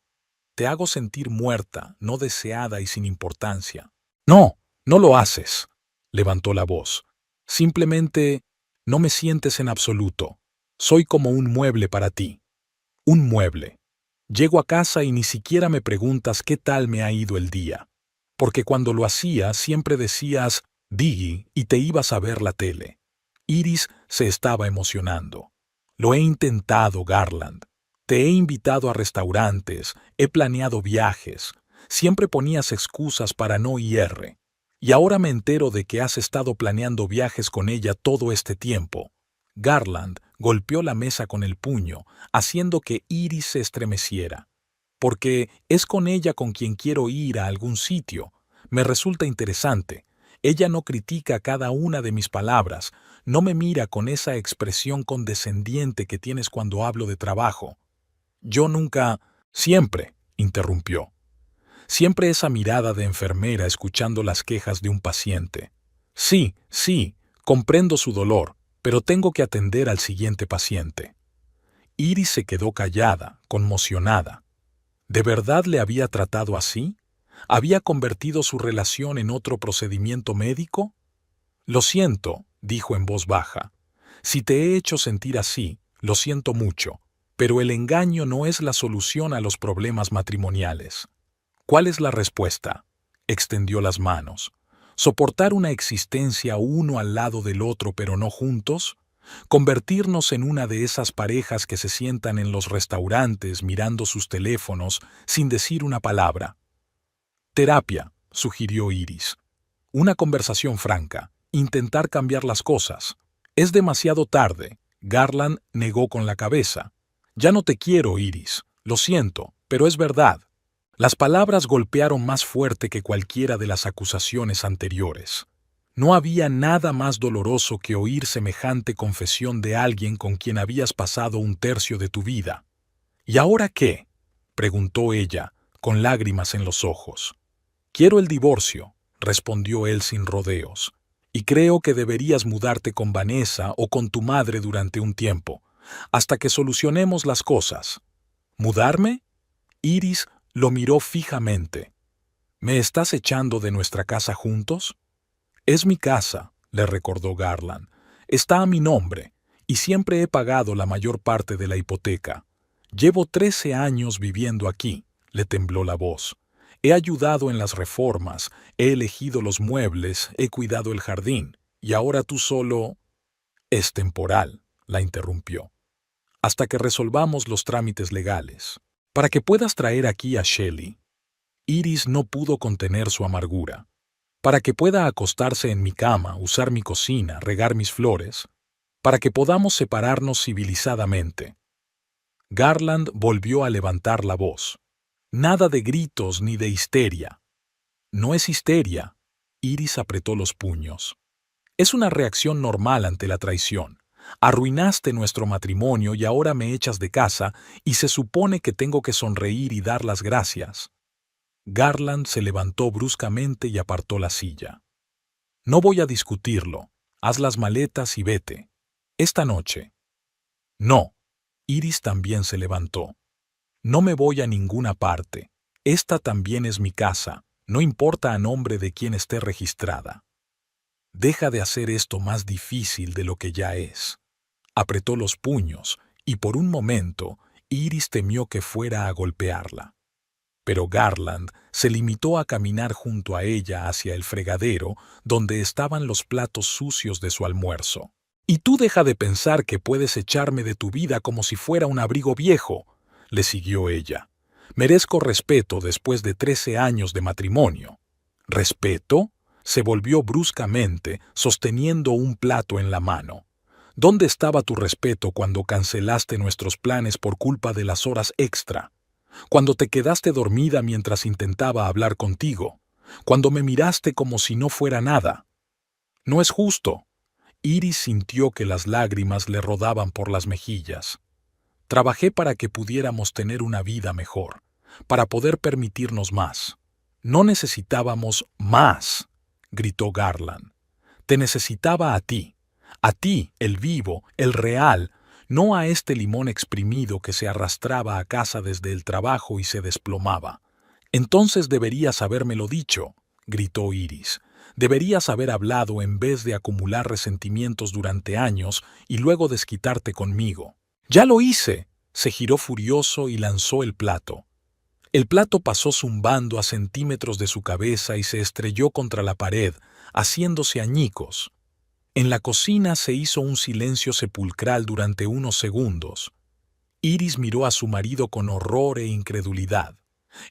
Speaker 1: Te hago sentir muerta, no deseada y sin importancia. No, no lo haces, levantó la voz. Simplemente no me sientes en absoluto. Soy como un mueble para ti. Un mueble. Llego a casa y ni siquiera me preguntas qué tal me ha ido el día. Porque cuando lo hacía siempre decías, Diggy, y te ibas a ver la tele. Iris se estaba emocionando. Lo he intentado, Garland. Te he invitado a restaurantes, he planeado viajes. Siempre ponías excusas para no ir. Y ahora me entero de que has estado planeando viajes con ella todo este tiempo. Garland golpeó la mesa con el puño, haciendo que Iris se estremeciera. Porque es con ella con quien quiero ir a algún sitio. Me resulta interesante. Ella no critica cada una de mis palabras, no me mira con esa expresión condescendiente que tienes cuando hablo de trabajo. Yo nunca... Siempre, interrumpió. Siempre esa mirada de enfermera escuchando las quejas de un paciente. Sí, sí, comprendo su dolor, pero tengo que atender al siguiente paciente. Iris se quedó callada, conmocionada. ¿De verdad le había tratado así? ¿Había convertido su relación en otro procedimiento médico? Lo siento, dijo en voz baja. Si te he hecho sentir así, lo siento mucho, pero el engaño no es la solución a los problemas matrimoniales. ¿Cuál es la respuesta? Extendió las manos. ¿Soportar una existencia uno al lado del otro pero no juntos? ¿Convertirnos en una de esas parejas que se sientan en los restaurantes mirando sus teléfonos sin decir una palabra? Terapia, sugirió Iris. Una conversación franca, intentar cambiar las cosas. Es demasiado tarde. Garland negó con la cabeza. Ya no te quiero, Iris. Lo siento, pero es verdad. Las palabras golpearon más fuerte que cualquiera de las acusaciones anteriores. No había nada más doloroso que oír semejante confesión de alguien con quien habías pasado un tercio de tu vida. ¿Y ahora qué?, preguntó ella, con lágrimas en los ojos. Quiero el divorcio, respondió él sin rodeos, y creo que deberías mudarte con Vanessa o con tu madre durante un tiempo, hasta que solucionemos las cosas. ¿Mudarme? Iris lo miró fijamente. ¿Me estás echando de nuestra casa juntos? Es mi casa, le recordó Garland. Está a mi nombre, y siempre he pagado la mayor parte de la hipoteca. Llevo 13 años viviendo aquí, le tembló la voz. He ayudado en las reformas, he elegido los muebles, he cuidado el jardín, y ahora tú solo... Es temporal, la interrumpió. Hasta que resolvamos los trámites legales. Para que puedas traer aquí a Shelley. Iris no pudo contener su amargura. Para que pueda acostarse en mi cama, usar mi cocina, regar mis flores. Para que podamos separarnos civilizadamente. Garland volvió a levantar la voz. Nada de gritos ni de histeria. No es histeria. Iris apretó los puños. Es una reacción normal ante la traición. Arruinaste nuestro matrimonio y ahora me echas de casa y se supone que tengo que sonreír y dar las gracias. Garland se levantó bruscamente y apartó la silla. No voy a discutirlo. Haz las maletas y vete. Esta noche. No. Iris también se levantó. No me voy a ninguna parte. Esta también es mi casa. No importa a nombre de quién esté registrada. Deja de hacer esto más difícil de lo que ya es. Apretó los puños y por un momento Iris temió que fuera a golpearla. Pero Garland se limitó a caminar junto a ella hacia el fregadero donde estaban los platos sucios de su almuerzo. Y tú deja de pensar que puedes echarme de tu vida como si fuera un abrigo viejo, le siguió ella. Merezco respeto después de 13 años de matrimonio. ¿Respeto? Se volvió bruscamente, sosteniendo un plato en la mano. ¿Dónde estaba tu respeto cuando cancelaste nuestros planes por culpa de las horas extra? Cuando te quedaste dormida mientras intentaba hablar contigo. Cuando me miraste como si no fuera nada. No es justo. Iris sintió que las lágrimas le rodaban por las mejillas. Trabajé para que pudiéramos tener una vida mejor, para poder permitirnos más. No necesitábamos más, gritó Garland. Te necesitaba a ti, el vivo, el real, no a este limón exprimido que se arrastraba a casa desde el trabajo y se desplomaba. Entonces deberías habérmelo dicho, gritó Iris. Deberías haber hablado en vez de acumular resentimientos durante años y luego desquitarte conmigo. ¡Ya lo hice! Se giró furioso y lanzó el plato. El plato pasó zumbando a centímetros de su cabeza y se estrelló contra la pared, haciéndose añicos. En la cocina se hizo un silencio sepulcral durante unos segundos. Iris miró a su marido con horror e incredulidad.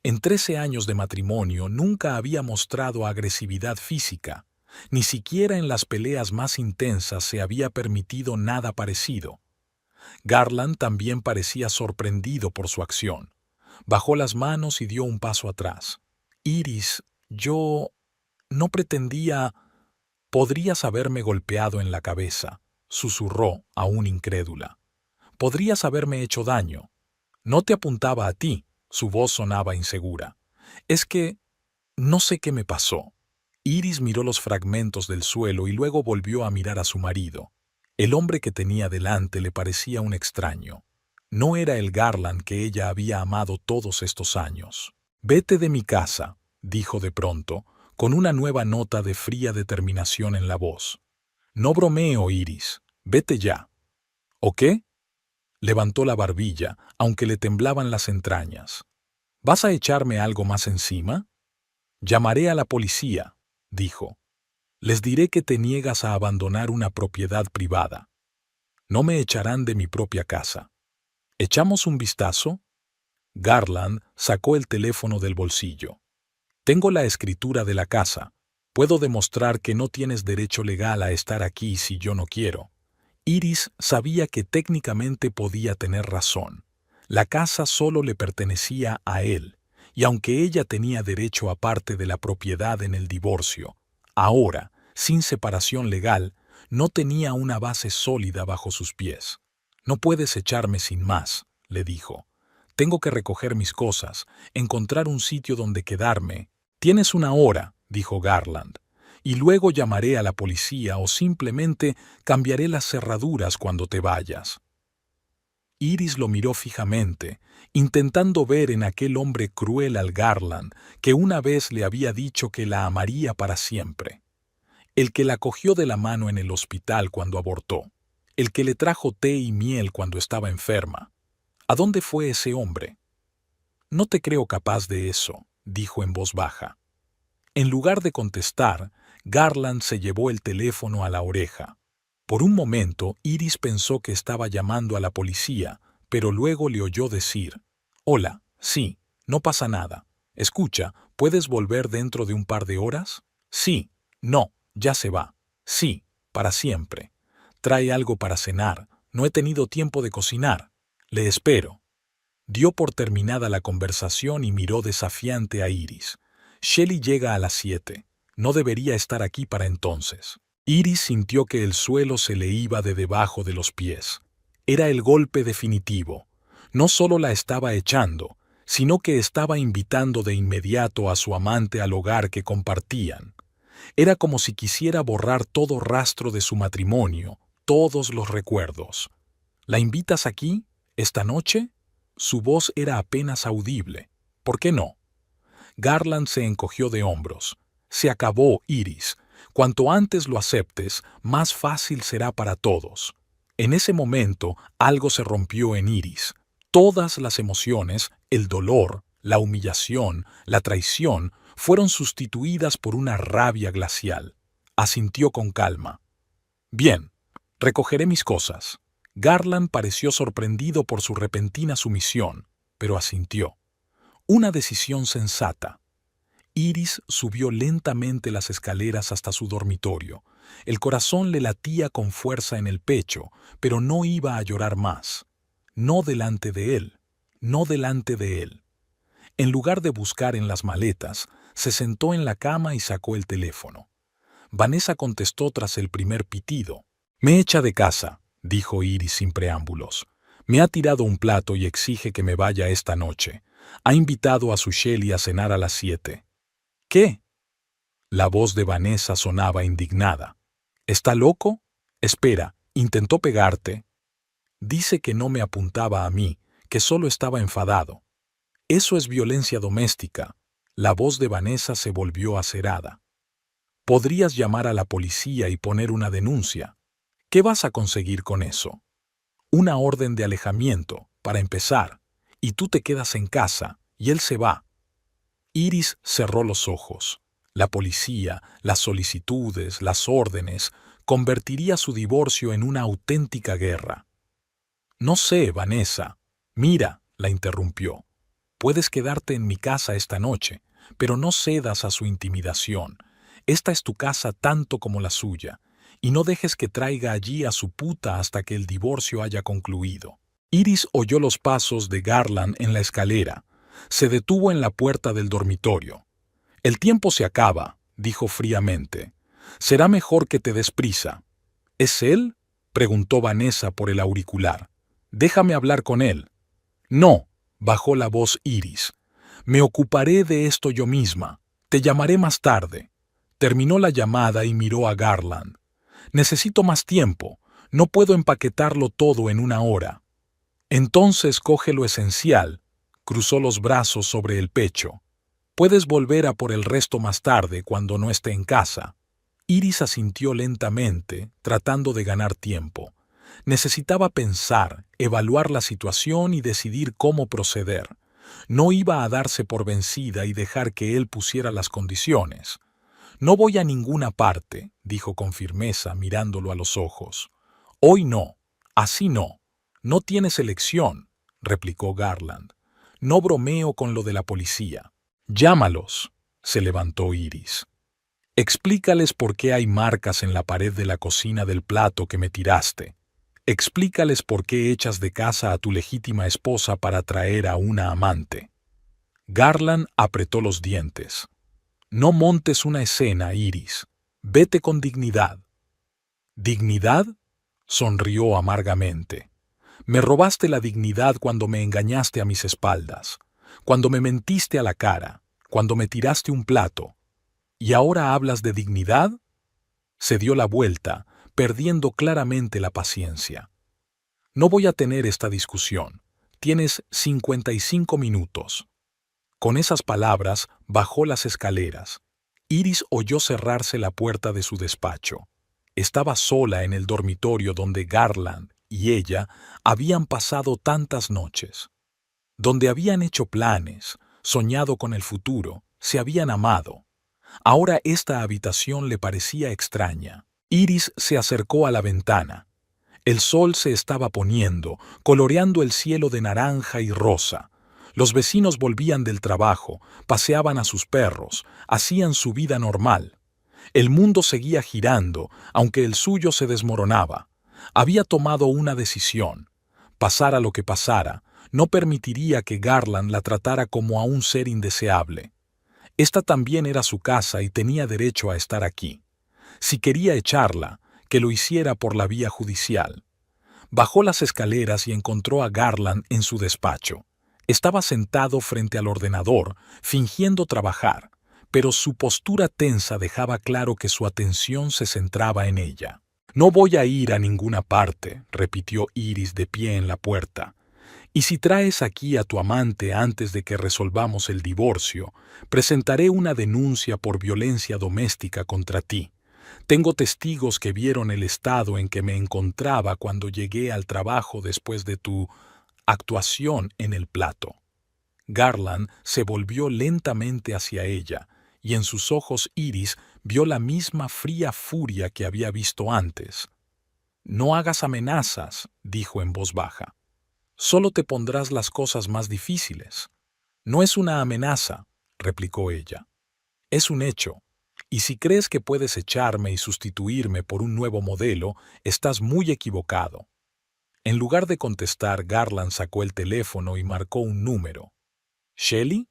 Speaker 1: En 13 años de matrimonio nunca había mostrado agresividad física. Ni siquiera en las peleas más intensas se había permitido nada parecido. Garland también parecía sorprendido por su acción. Bajó las manos y dio un paso atrás. Iris, yo no pretendía... Podrías haberme golpeado en la cabeza, susurró, aún incrédula. Podrías haberme hecho daño. No te apuntaba a ti. Su voz sonaba insegura. Es que no sé qué me pasó. Iris miró los fragmentos del suelo y luego volvió a mirar a su marido. El hombre que tenía delante le parecía un extraño. No era el Garland que ella había amado todos estos años. Vete de mi casa, dijo de pronto, con una nueva nota de fría determinación en la voz. No bromeo, Iris. Vete ya. ¿O qué? Levantó la barbilla, aunque le temblaban las entrañas. ¿Vas a echarme algo más encima? Llamaré a la policía, dijo. Les diré que te niegas a abandonar una propiedad privada. No me echarán de mi propia casa. ¿Echamos un vistazo? Garland sacó el teléfono del bolsillo. Tengo la escritura de la casa. Puedo demostrar que no tienes derecho legal a estar aquí si yo no quiero. Iris sabía que técnicamente podía tener razón. La casa solo le pertenecía a él, y aunque ella tenía derecho aparte de la propiedad en el divorcio, ahora, sin separación legal, no tenía una base sólida bajo sus pies. No puedes echarme sin más, le dijo. Tengo que recoger mis cosas, encontrar un sitio donde quedarme. Tienes una hora, dijo Garland, y luego llamaré a la policía o simplemente cambiaré las cerraduras cuando te vayas. Iris lo miró fijamente, intentando ver en aquel hombre cruel al Garland que una vez le había dicho que la amaría para siempre. El que la cogió de la mano en el hospital cuando abortó. El que le trajo té y miel cuando estaba enferma. ¿A dónde fue ese hombre? No te creo capaz de eso, dijo en voz baja. En lugar de contestar, Garland se llevó el teléfono a la oreja. Por un momento, Iris pensó que estaba llamando a la policía, pero luego le oyó decir, «Hola, sí, no pasa nada. Escucha, ¿puedes volver dentro de un par de horas? Sí, no, ya se va. Sí, para siempre. Trae algo para cenar. No he tenido tiempo de cocinar. Le espero». Dio por terminada la conversación y miró desafiante a Iris. Shelley llega a las 7. No debería estar aquí para entonces. Iris sintió que el suelo se le iba de debajo de los pies. Era el golpe definitivo. No solo la estaba echando, sino que estaba invitando de inmediato a su amante al hogar que compartían. Era como si quisiera borrar todo rastro de su matrimonio, todos los recuerdos. ¿La invitas aquí? ¿Esta noche? Su voz era apenas audible. ¿Por qué no? Garland se encogió de hombros. Se acabó, Iris. Cuanto antes lo aceptes, más fácil será para todos. En ese momento, algo se rompió en Iris. Todas las emociones, el dolor, la humillación, la traición, fueron sustituidas por una rabia glacial. Asintió con calma. Bien, recogeré mis cosas. Garland pareció sorprendido por su repentina sumisión, pero asintió. Una decisión sensata. Iris subió lentamente las escaleras hasta su dormitorio. El corazón le latía con fuerza en el pecho, pero no iba a llorar más. No delante de él, no delante de él. En lugar de buscar en las maletas, se sentó en la cama y sacó el teléfono. Vanessa contestó tras el primer pitido. Me echa de casa, dijo Iris sin preámbulos. Me ha tirado un plato y exige que me vaya esta noche. Ha invitado a su Shelly a cenar a las 7. ¿Qué? La voz de Vanessa sonaba indignada. ¿Está loco? Espera, ¿intentó pegarte? Dice que no me apuntaba a mí, que solo estaba enfadado. Eso es violencia doméstica. La voz de Vanessa se volvió acerada. Podrías llamar a la policía y poner una denuncia. ¿Qué vas a conseguir con eso? Una orden de alejamiento, para empezar, y tú te quedas en casa, y él se va. Iris cerró los ojos. La policía, las solicitudes, las órdenes, convertiría su divorcio en una auténtica guerra. No sé, Vanessa. Mira, la interrumpió. Puedes quedarte en mi casa esta noche, pero no cedas a su intimidación. Esta es tu casa tanto como la suya, y no dejes que traiga allí a su puta hasta que el divorcio haya concluido. Iris oyó los pasos de Garland en la escalera. Se detuvo en la puerta del dormitorio. El tiempo se acaba, dijo fríamente. Será mejor que te des prisa. ¿Es él? Preguntó Vanessa por el auricular. Déjame hablar con él. No, bajó la voz Iris. Me ocuparé de esto yo misma. Te llamaré más tarde. Terminó la llamada y miró a Garland. Necesito más tiempo. No puedo empaquetarlo todo en una hora. Entonces coge lo esencial. Cruzó los brazos sobre el pecho. Puedes volver a por el resto más tarde cuando no esté en casa. Iris asintió lentamente, tratando de ganar tiempo. Necesitaba pensar, evaluar la situación y decidir cómo proceder. No iba a darse por vencida y dejar que él pusiera las condiciones. No voy a ninguna parte, dijo con firmeza, mirándolo a los ojos. Hoy no, así no. No tienes elección, replicó Garland. No bromeo con lo de la policía. Llámalos, se levantó Iris. Explícales por qué hay marcas en la pared de la cocina del plato que me tiraste. Explícales por qué echas de casa a tu legítima esposa para traer a una amante. Garland apretó los dientes. No montes una escena, Iris. Vete con dignidad. ¿Dignidad? Sonrió amargamente. Me robaste la dignidad cuando me engañaste a mis espaldas, cuando me mentiste a la cara, cuando me tiraste un plato. ¿Y ahora hablas de dignidad? Se dio la vuelta, perdiendo claramente la paciencia. No voy a tener esta discusión. Tienes 55 minutos. Con esas palabras bajó las escaleras. Iris oyó cerrarse la puerta de su despacho. Estaba sola en el dormitorio donde Garland y ella habían pasado tantas noches, donde habían hecho planes, soñado con el futuro, se habían amado. Ahora esta habitación le parecía extraña. Iris se acercó a la ventana. El sol se estaba poniendo, coloreando el cielo de naranja y rosa. Los vecinos volvían del trabajo, paseaban a sus perros, hacían su vida normal. El mundo seguía girando, aunque el suyo se desmoronaba. Había tomado una decisión. Pasara lo que pasara, no permitiría que Garland la tratara como a un ser indeseable. Esta también era su casa y tenía derecho a estar aquí. Si quería echarla, que lo hiciera por la vía judicial. Bajó las escaleras y encontró a Garland en su despacho. Estaba sentado frente al ordenador, fingiendo trabajar, pero su postura tensa dejaba claro que su atención se centraba en ella. No voy a ir a ninguna parte, repitió Iris de pie en la puerta. Y si traes aquí a tu amante antes de que resolvamos el divorcio, presentaré una denuncia por violencia doméstica contra ti. Tengo testigos que vieron el estado en que me encontraba cuando llegué al trabajo después de tu actuación en el plato. Garland se volvió lentamente hacia ella, y en sus ojos Iris vio la misma fría furia que había visto antes. No hagas amenazas, dijo en voz baja. Solo te pondrás las cosas más difíciles. No es una amenaza, replicó ella. Es un hecho. Y si crees que puedes echarme y sustituirme por un nuevo modelo, estás muy equivocado. En lugar de contestar, Garland sacó el teléfono y marcó un número. ¿Shelly?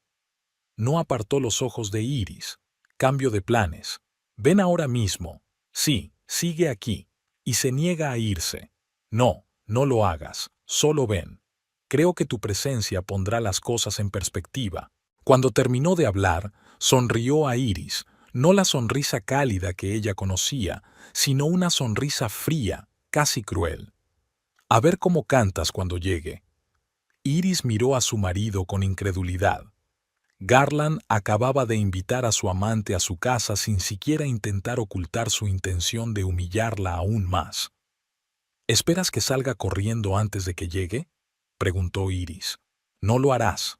Speaker 1: No apartó los ojos de Iris. Cambio de planes. Ven ahora mismo. Sí, sigue aquí. y se niega a irse. No, no lo hagas, solo ven. Creo que tu presencia pondrá las cosas en perspectiva. Cuando terminó de hablar, sonrió a Iris, no la sonrisa cálida que ella conocía, sino una sonrisa fría, casi cruel. A ver cómo cantas cuando llegue. Iris miró a su marido con incredulidad. Garland acababa de invitar a su amante a su casa sin siquiera intentar ocultar su intención de humillarla aún más. ¿Esperas que salga corriendo antes de que llegue?, preguntó Iris. No lo harás.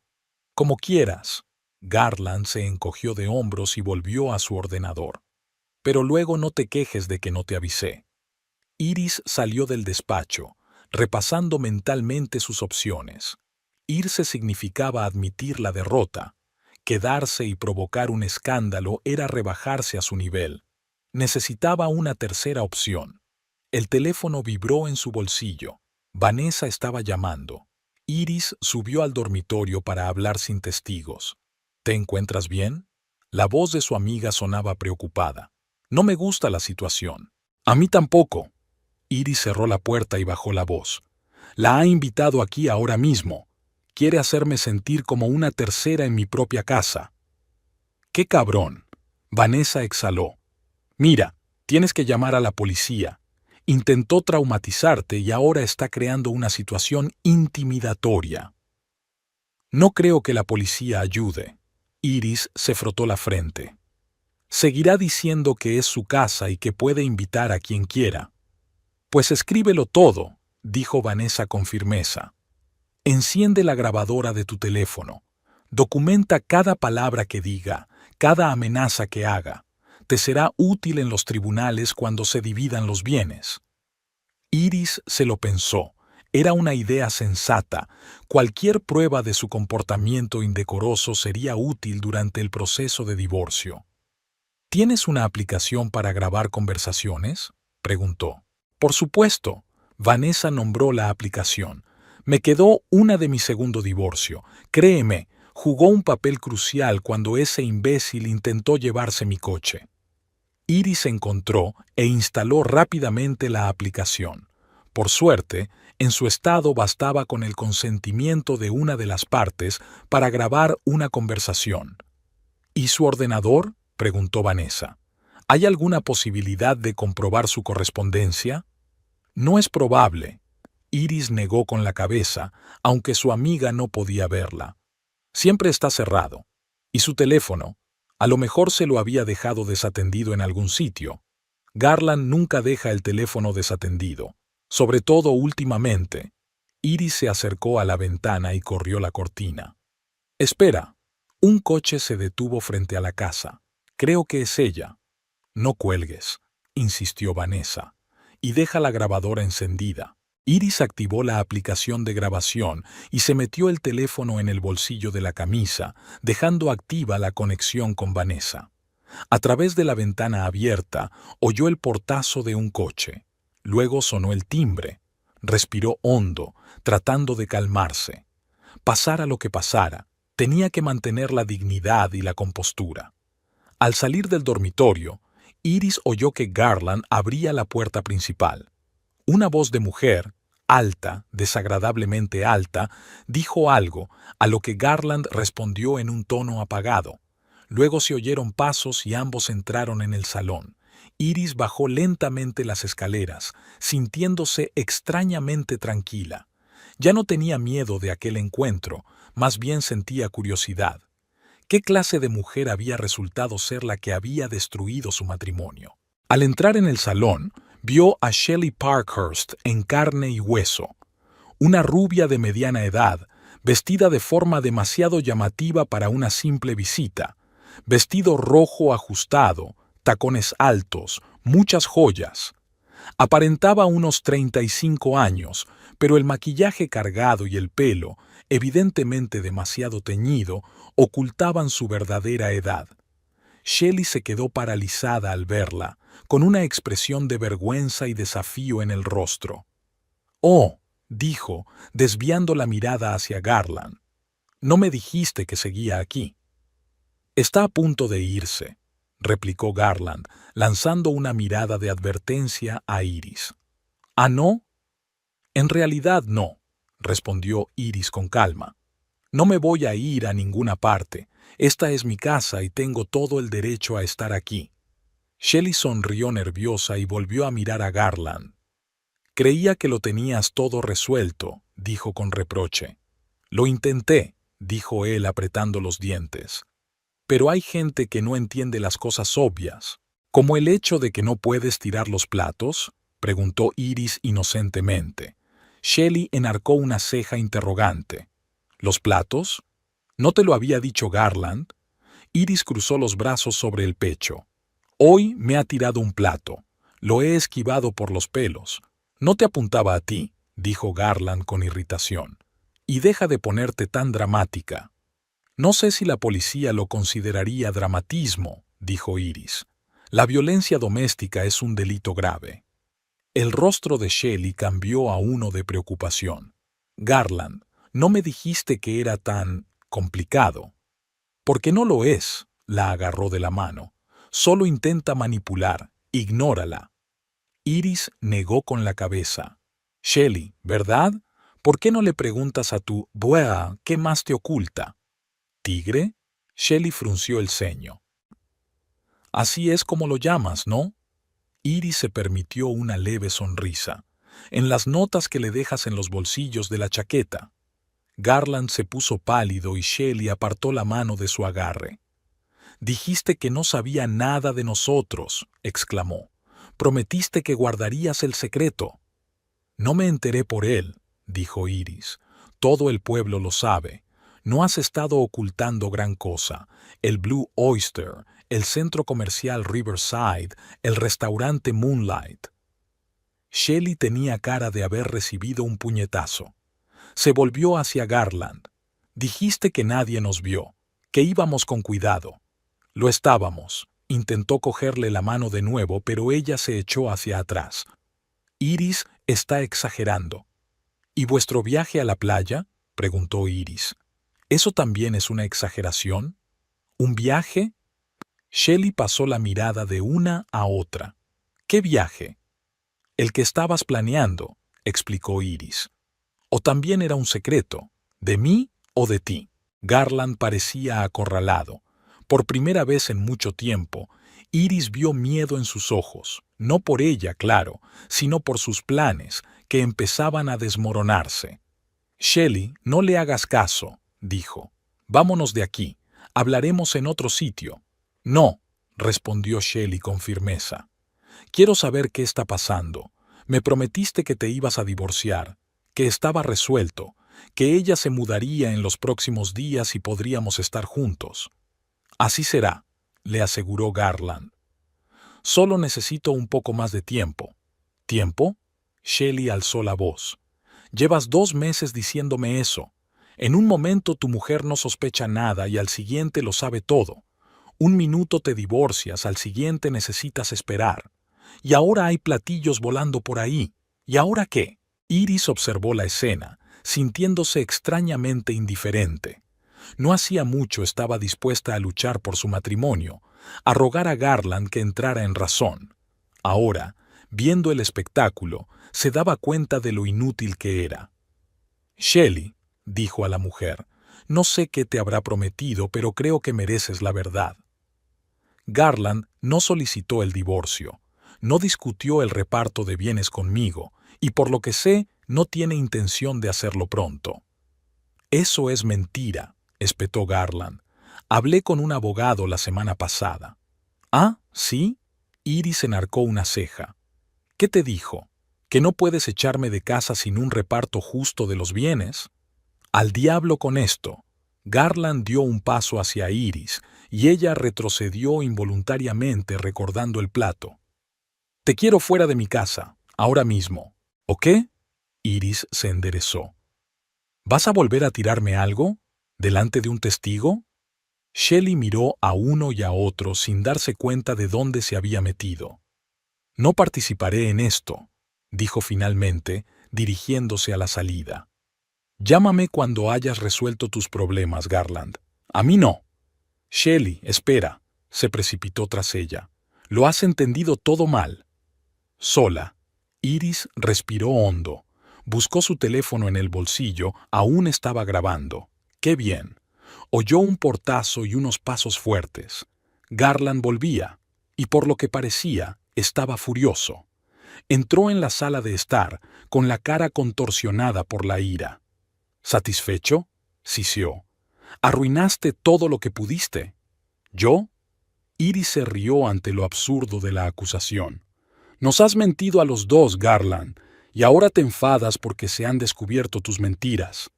Speaker 1: Como quieras. Garland se encogió de hombros y volvió a su ordenador. Pero luego no te quejes de que no te avisé. Iris salió del despacho, repasando mentalmente sus opciones. Irse significaba admitir la derrota. Quedarse y provocar un escándalo era rebajarse a su nivel. Necesitaba una tercera opción. El teléfono vibró en su bolsillo. Vanessa estaba llamando. Iris subió al dormitorio para hablar sin testigos. ¿Te encuentras bien? La voz de su amiga sonaba preocupada. No me gusta la situación. A mí tampoco. Iris cerró la puerta y bajó la voz. La ha invitado aquí ahora mismo. Quiere hacerme sentir como una tercera en mi propia casa. ¡Qué cabrón! Vanessa exhaló. Mira, tienes que llamar a la policía. Intentó traumatizarte y ahora está creando una situación intimidatoria. No creo que la policía ayude. Iris se frotó la frente. Seguirá diciendo que es su casa y que puede invitar a quien quiera. Pues escríbelo todo, dijo Vanessa con firmeza. Enciende la grabadora de tu teléfono. Documenta cada palabra que diga, cada amenaza que haga. Te será útil en los tribunales cuando se dividan los bienes. Iris se lo pensó. Era una idea sensata. Cualquier prueba de su comportamiento indecoroso sería útil durante el proceso de divorcio. ¿Tienes una aplicación para grabar conversaciones?, preguntó. Por supuesto. Vanessa nombró la aplicación. Me quedó una de mi segundo divorcio. Créeme, jugó un papel crucial cuando ese imbécil intentó llevarse mi coche. Iris encontró e instaló rápidamente la aplicación. Por suerte, en su estado bastaba con el consentimiento de una de las partes para grabar una conversación. ¿Y su ordenador?, preguntó Vanessa. ¿Hay alguna posibilidad de comprobar su correspondencia? No es probable. Iris negó con la cabeza, aunque su amiga no podía verla. Siempre está cerrado. ¿Y su teléfono? A lo mejor se lo había dejado desatendido en algún sitio. Garland nunca deja el teléfono desatendido, sobre todo últimamente. Iris se acercó a la ventana y corrió la cortina. Espera. Un coche se detuvo frente a la casa. Creo que es ella. No cuelgues, insistió Vanessa, y deja la grabadora encendida. Iris activó la aplicación de grabación y se metió el teléfono en el bolsillo de la camisa, dejando activa la conexión con Vanessa. A través de la ventana abierta, oyó el portazo de un coche. Luego sonó el timbre. Respiró hondo, tratando de calmarse. Pasara lo que pasara, tenía que mantener la dignidad y la compostura. Al salir del dormitorio, Iris oyó que Garland abría la puerta principal. Una voz de mujer, alta, desagradablemente alta, dijo algo, a lo que Garland respondió en un tono apagado. Luego se oyeron pasos y ambos entraron en el salón. Iris bajó lentamente las escaleras, sintiéndose extrañamente tranquila. Ya no tenía miedo de aquel encuentro, más bien sentía curiosidad. ¿Qué clase de mujer había resultado ser la que había destruido su matrimonio? Al entrar en el salón, vio a Shelley Parkhurst en carne y hueso, una rubia de mediana edad, vestida de forma demasiado llamativa para una simple visita, vestido rojo ajustado, tacones altos, muchas joyas. Aparentaba unos 35 años, pero el maquillaje cargado y el pelo, evidentemente demasiado teñido, ocultaban su verdadera edad. Shelley se quedó paralizada al verla, con una expresión de vergüenza y desafío en el rostro. «Oh», dijo, desviando la mirada hacia Garland. «No me dijiste que seguía aquí». «Está a punto de irse». replicó Garland, lanzando una mirada de advertencia a Iris. ¿Ah, no? En realidad no, respondió Iris con calma. No me voy a ir a ninguna parte. Esta es mi casa y tengo todo el derecho a estar aquí. Shelley sonrió nerviosa y volvió a mirar a Garland. Creía que lo tenías todo resuelto, dijo con reproche. Lo intenté, dijo él apretando los dientes. Pero hay gente que no entiende las cosas obvias. ¿Como el hecho de que no puedes tirar los platos?, preguntó Iris inocentemente. Shelley enarcó una ceja interrogante. ¿Los platos? ¿No te lo había dicho Garland? Iris cruzó los brazos sobre el pecho. Hoy me ha tirado un plato. Lo he esquivado por los pelos. No te apuntaba a ti, dijo Garland con irritación. Y deja de ponerte tan dramática. No sé si la policía lo consideraría dramatismo, dijo Iris. La violencia doméstica es un delito grave. El rostro de Shelley cambió a uno de preocupación. Garland, no me dijiste que era tan complicado. Porque no lo es, la agarró de la mano. Solo intenta manipular, ignórala. Iris negó con la cabeza. Shelley, ¿verdad? ¿Por qué no le preguntas a tu buea qué más te oculta? ¿Tigre? Shelley frunció el ceño. Así es como lo llamas, ¿no? Iris se permitió una leve sonrisa. En las notas que le dejas en los bolsillos de la chaqueta. Garland se puso pálido y Shelley apartó la mano de su agarre. Dijiste que no sabía nada de nosotros, exclamó. Prometiste que guardarías el secreto. No me enteré por él, dijo Iris. Todo el pueblo lo sabe. No has estado ocultando gran cosa. El Blue Oyster, el centro comercial Riverside, el restaurante Moonlight. Shelley tenía cara de haber recibido un puñetazo. Se volvió hacia Garland. Dijiste que nadie nos vio, que íbamos con cuidado. Lo estábamos. Intentó cogerle la mano de nuevo, pero ella se echó hacia atrás. Iris está exagerando. ¿Y vuestro viaje a la playa?, preguntó Iris. ¿Eso también es una exageración? ¿Un viaje? Shelley pasó la mirada de una a otra. ¿Qué viaje? El que estabas planeando, explicó Iris. ¿O también era un secreto? ¿De mí o de ti? Garland parecía acorralado. Por primera vez en mucho tiempo, Iris vio miedo en sus ojos, no por ella, claro, sino por sus planes, que empezaban a desmoronarse. Shelley, no le hagas caso, dijo. Vámonos de aquí. Hablaremos en otro sitio. No, respondió Shelley con firmeza. Quiero saber qué está pasando. Me prometiste que te ibas a divorciar, que estaba resuelto, que ella se mudaría en los próximos días y podríamos estar juntos. Así será, le aseguró Garland. Solo necesito un poco más de tiempo. ¿Tiempo? Shelley alzó la voz. Llevas 2 meses diciéndome eso. En un momento tu mujer no sospecha nada y al siguiente lo sabe todo. Un minuto te divorcias, al siguiente necesitas esperar. Y ahora hay platillos volando por ahí. ¿Y ahora qué? Iris observó la escena, sintiéndose extrañamente indiferente. No hacía mucho estaba dispuesta a luchar por su matrimonio, a rogar a Garland que entrara en razón. Ahora, viendo el espectáculo, se daba cuenta de lo inútil que era. Shelley, dijo a la mujer, no sé qué te habrá prometido, pero creo que mereces la verdad. Garland no solicitó el divorcio, no discutió el reparto de bienes conmigo, y por lo que sé, no tiene intención de hacerlo pronto. Eso es mentira, espetó Garland. Hablé con un abogado la semana pasada. ¿Ah, sí? Iris enarcó una ceja. ¿Qué te dijo? ¿Que no puedes echarme de casa sin un reparto justo de los bienes? Al diablo con esto. Garland dio un paso hacia Iris, y ella retrocedió involuntariamente recordando el plato. Te quiero fuera de mi casa, ahora mismo. ¿O qué? Iris se enderezó. ¿Vas a volver a tirarme algo? ¿Delante de un testigo? Shelley miró a uno y a otro sin darse cuenta de dónde se había metido. No participaré en esto, dijo finalmente, dirigiéndose a la salida. Llámame cuando hayas resuelto tus problemas, Garland. A mí no. Shelley, espera. Se precipitó tras ella. Lo has entendido todo mal. Sola. Iris respiró hondo. Buscó su teléfono en el bolsillo, aún estaba grabando. ¡Qué bien! Oyó un portazo y unos pasos fuertes. Garland volvía, y por lo que parecía, estaba furioso. Entró en la sala de estar, con la cara contorsionada por la ira. ¿Satisfecho? Siseó. Arruinaste todo lo que pudiste. ¿Yo? Iris se rió ante lo absurdo de la acusación. Nos has mentido a los dos, Garland, y ahora te enfadas porque se han descubierto tus mentiras.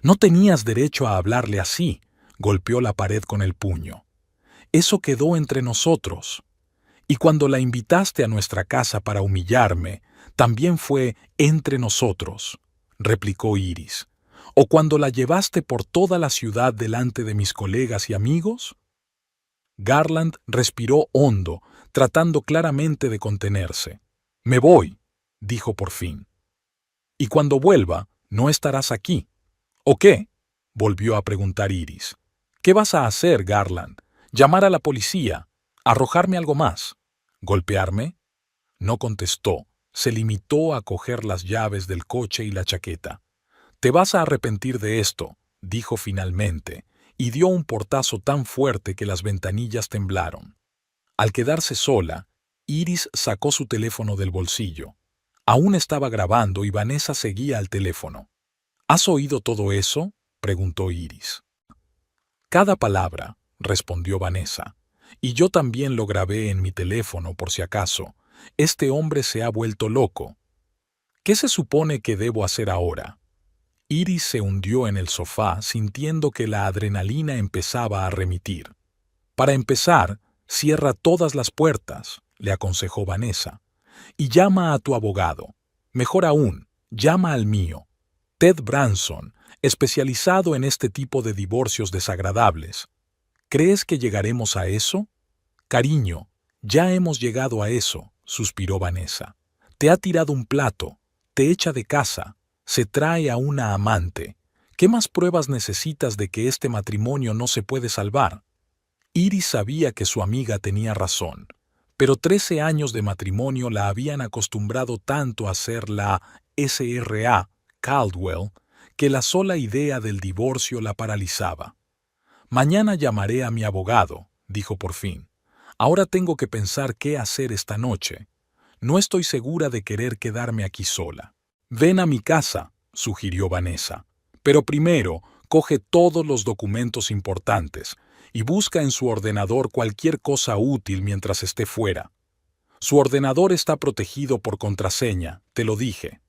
Speaker 1: No tenías derecho a hablarle así, golpeó la pared con el puño. Eso quedó entre nosotros. Y cuando la invitaste a nuestra casa para humillarme, también fue entre nosotros, replicó Iris. ¿O cuando la llevaste por toda la ciudad delante de mis colegas y amigos? Garland respiró hondo, tratando claramente de contenerse. Me voy, dijo por fin. Y cuando vuelva, no estarás aquí. ¿O qué? Volvió a preguntar Iris. ¿Qué vas a hacer, Garland? ¿Llamar a la policía? ¿Arrojarme algo más? ¿Golpearme? No contestó. Se limitó a coger las llaves del coche y la chaqueta. Te vas a arrepentir de esto, dijo finalmente, y dio un portazo tan fuerte que las ventanillas temblaron. Al quedarse sola, Iris sacó su teléfono del bolsillo. Aún estaba grabando y Vanessa seguía al teléfono. ¿Has oído todo eso?, preguntó Iris. Cada palabra, respondió Vanessa. Y yo también lo grabé en mi teléfono por si acaso. Este hombre se ha vuelto loco. ¿Qué se supone que debo hacer ahora? Iris se hundió en el sofá sintiendo que la adrenalina empezaba a remitir. Para empezar, cierra todas las puertas, le aconsejó Vanessa, y llama a tu abogado. Mejor aún, llama al mío, Ted Branson, especializado en este tipo de divorcios desagradables. ¿Crees que llegaremos a eso? Cariño, ya hemos llegado a eso, suspiró Vanessa. Te ha tirado un plato, te echa de casa, se trae a una amante. ¿Qué más pruebas necesitas de que este matrimonio no se puede salvar? Iris sabía que su amiga tenía razón, pero 13 años de matrimonio la habían acostumbrado tanto a ser la SRA Caldwell que la sola idea del divorcio la paralizaba. Mañana llamaré a mi abogado, dijo por fin. Ahora tengo que pensar qué hacer esta noche. No estoy segura de querer quedarme aquí sola. Ven a mi casa, sugirió Vanessa. Pero primero, coge todos los documentos importantes y busca en su ordenador cualquier cosa útil mientras esté fuera. Su ordenador está protegido por contraseña, te lo dije.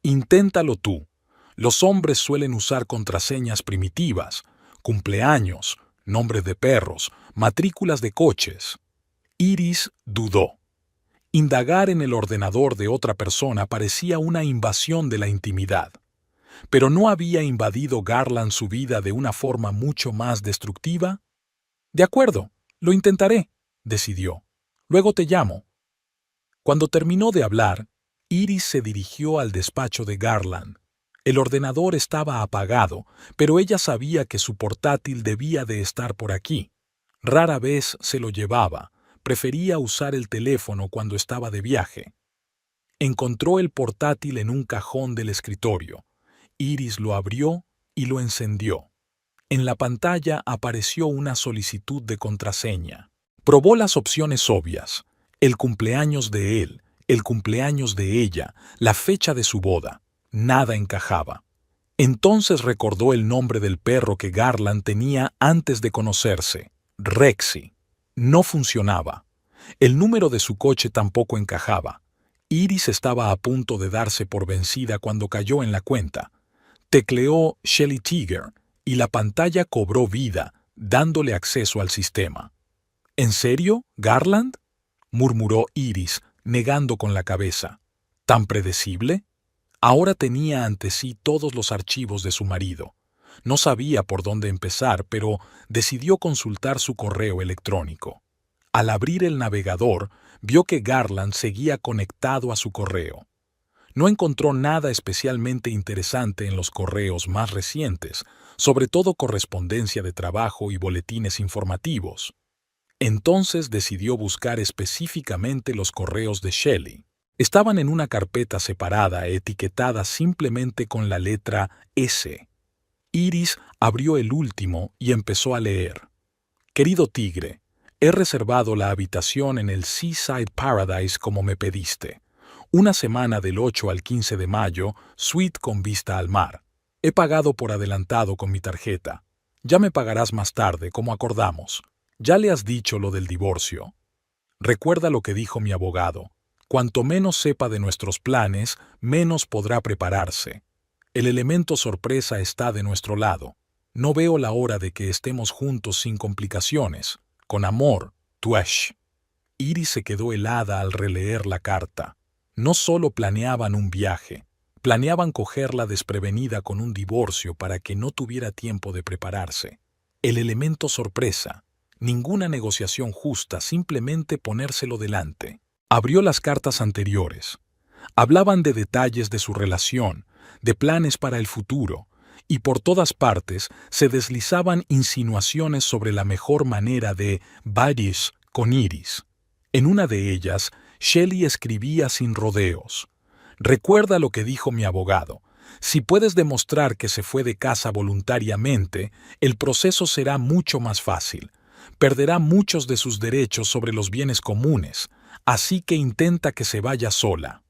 Speaker 1: Inténtalo tú. Los hombres suelen usar contraseñas primitivas, cumpleaños, nombres de perros, matrículas de coches. Iris dudó. Indagar en el ordenador de otra persona parecía una invasión de la intimidad. ¿Pero no había invadido Garland su vida de una forma mucho más destructiva? De acuerdo, lo intentaré, decidió. Luego te llamo. Cuando terminó de hablar, Iris se dirigió al despacho de Garland. El ordenador estaba apagado, pero ella sabía que su portátil debía de estar por aquí. Rara vez se lo llevaba, prefería usar el teléfono cuando estaba de viaje. Encontró el portátil en un cajón del escritorio. Iris lo abrió y lo encendió. En la pantalla apareció una solicitud de contraseña. Probó las opciones obvias: el cumpleaños de él, el cumpleaños de ella, la fecha de su boda. Nada encajaba. Entonces recordó el nombre del perro que Garland tenía antes de conocerse, Rexy. No funcionaba. El número de su coche tampoco encajaba. Iris estaba a punto de darse por vencida cuando cayó en la cuenta. Tecleó Shelly Tiger y la pantalla cobró vida, dándole acceso al sistema. ¿En serio, Garland?, murmuró Iris, negando con la cabeza. ¿Tan predecible? Ahora tenía ante sí todos los archivos de su marido. No sabía por dónde empezar, pero decidió consultar su correo electrónico. Al abrir el navegador, vio que Garland seguía conectado a su correo. No encontró nada especialmente interesante en los correos más recientes, sobre todo correspondencia de trabajo y boletines informativos. Entonces decidió buscar específicamente los correos de Shelley. Estaban en una carpeta separada etiquetada simplemente con la letra S. Iris abrió el último y empezó a leer. Querido tigre, he reservado la habitación en el Seaside Paradise como me pediste. Una semana del 8 al 15 de mayo, suite con vista al mar. He pagado por adelantado con mi tarjeta. Ya me pagarás más tarde, como acordamos. Ya le has dicho lo del divorcio. Recuerda lo que dijo mi abogado. Cuanto menos sepa de nuestros planes, menos podrá prepararse. El elemento sorpresa está de nuestro lado. No veo la hora de que estemos juntos sin complicaciones. Con amor, Tuash. Iris se quedó helada al releer la carta. No solo planeaban un viaje, planeaban cogerla desprevenida con un divorcio para que no tuviera tiempo de prepararse. El elemento sorpresa. Ninguna negociación justa, simplemente ponérselo delante. Abrió las cartas anteriores. Hablaban de detalles de su relación, de planes para el futuro, y por todas partes se deslizaban insinuaciones sobre la mejor manera de buddies con Iris. En una de ellas, Shelley escribía sin rodeos. Recuerda lo que dijo mi abogado. Si puedes demostrar que se fue de casa voluntariamente, el proceso será mucho más fácil. Perderá muchos de sus derechos sobre los bienes comunes, así que intenta que se vaya sola.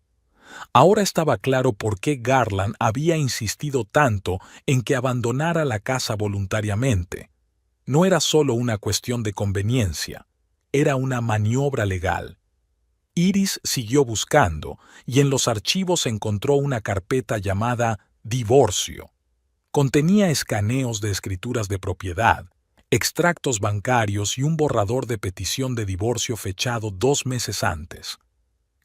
Speaker 1: Ahora estaba claro por qué Garland había insistido tanto en que abandonara la casa voluntariamente. No era solo una cuestión de conveniencia, era una maniobra legal. Iris siguió buscando y en los archivos encontró una carpeta llamada Divorcio. Contenía escaneos de escrituras de propiedad, extractos bancarios y un borrador de petición de divorcio fechado 2 meses antes.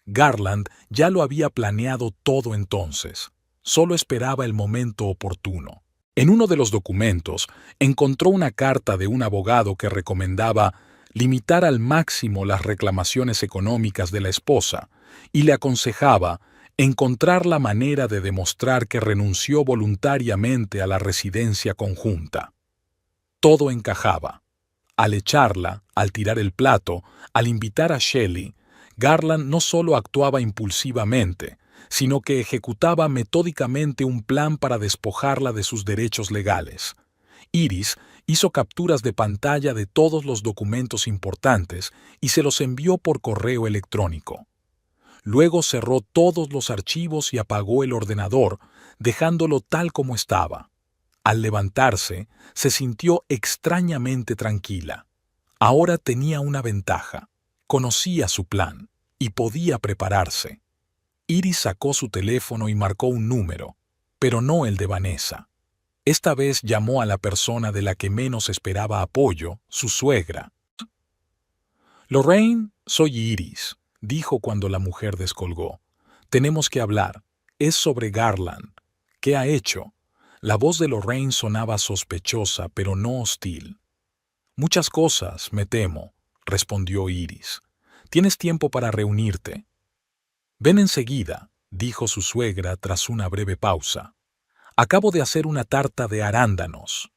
Speaker 1: Garland ya lo había planeado todo entonces. Solo esperaba el momento oportuno. En uno de los documentos encontró una carta de un abogado que recomendaba limitar al máximo las reclamaciones económicas de la esposa y le aconsejaba encontrar la manera de demostrar que renunció voluntariamente a la residencia conjunta. Todo encajaba. Al echarla, al tirar el plato, al invitar a Shelley, Garland no solo actuaba impulsivamente, sino que ejecutaba metódicamente un plan para despojarla de sus derechos legales. Iris hizo capturas de pantalla de todos los documentos importantes y se los envió por correo electrónico. Luego cerró todos los archivos y apagó el ordenador, dejándolo tal como estaba. Al levantarse, se sintió extrañamente tranquila. Ahora tenía una ventaja. Conocía su plan y podía prepararse. Iris sacó su teléfono y marcó un número, pero no el de Vanessa. Esta vez llamó a la persona de la que menos esperaba apoyo, su suegra. «Lorraine, soy Iris», dijo cuando la mujer descolgó. «Tenemos que hablar. Es sobre Garland. ¿Qué ha hecho?» La voz de Lorraine sonaba sospechosa, pero no hostil. «Muchas cosas, me temo», respondió Iris. «¿Tienes tiempo para reunirte?» «Ven enseguida», dijo su suegra tras una breve pausa. «Acabo de hacer una tarta de arándanos».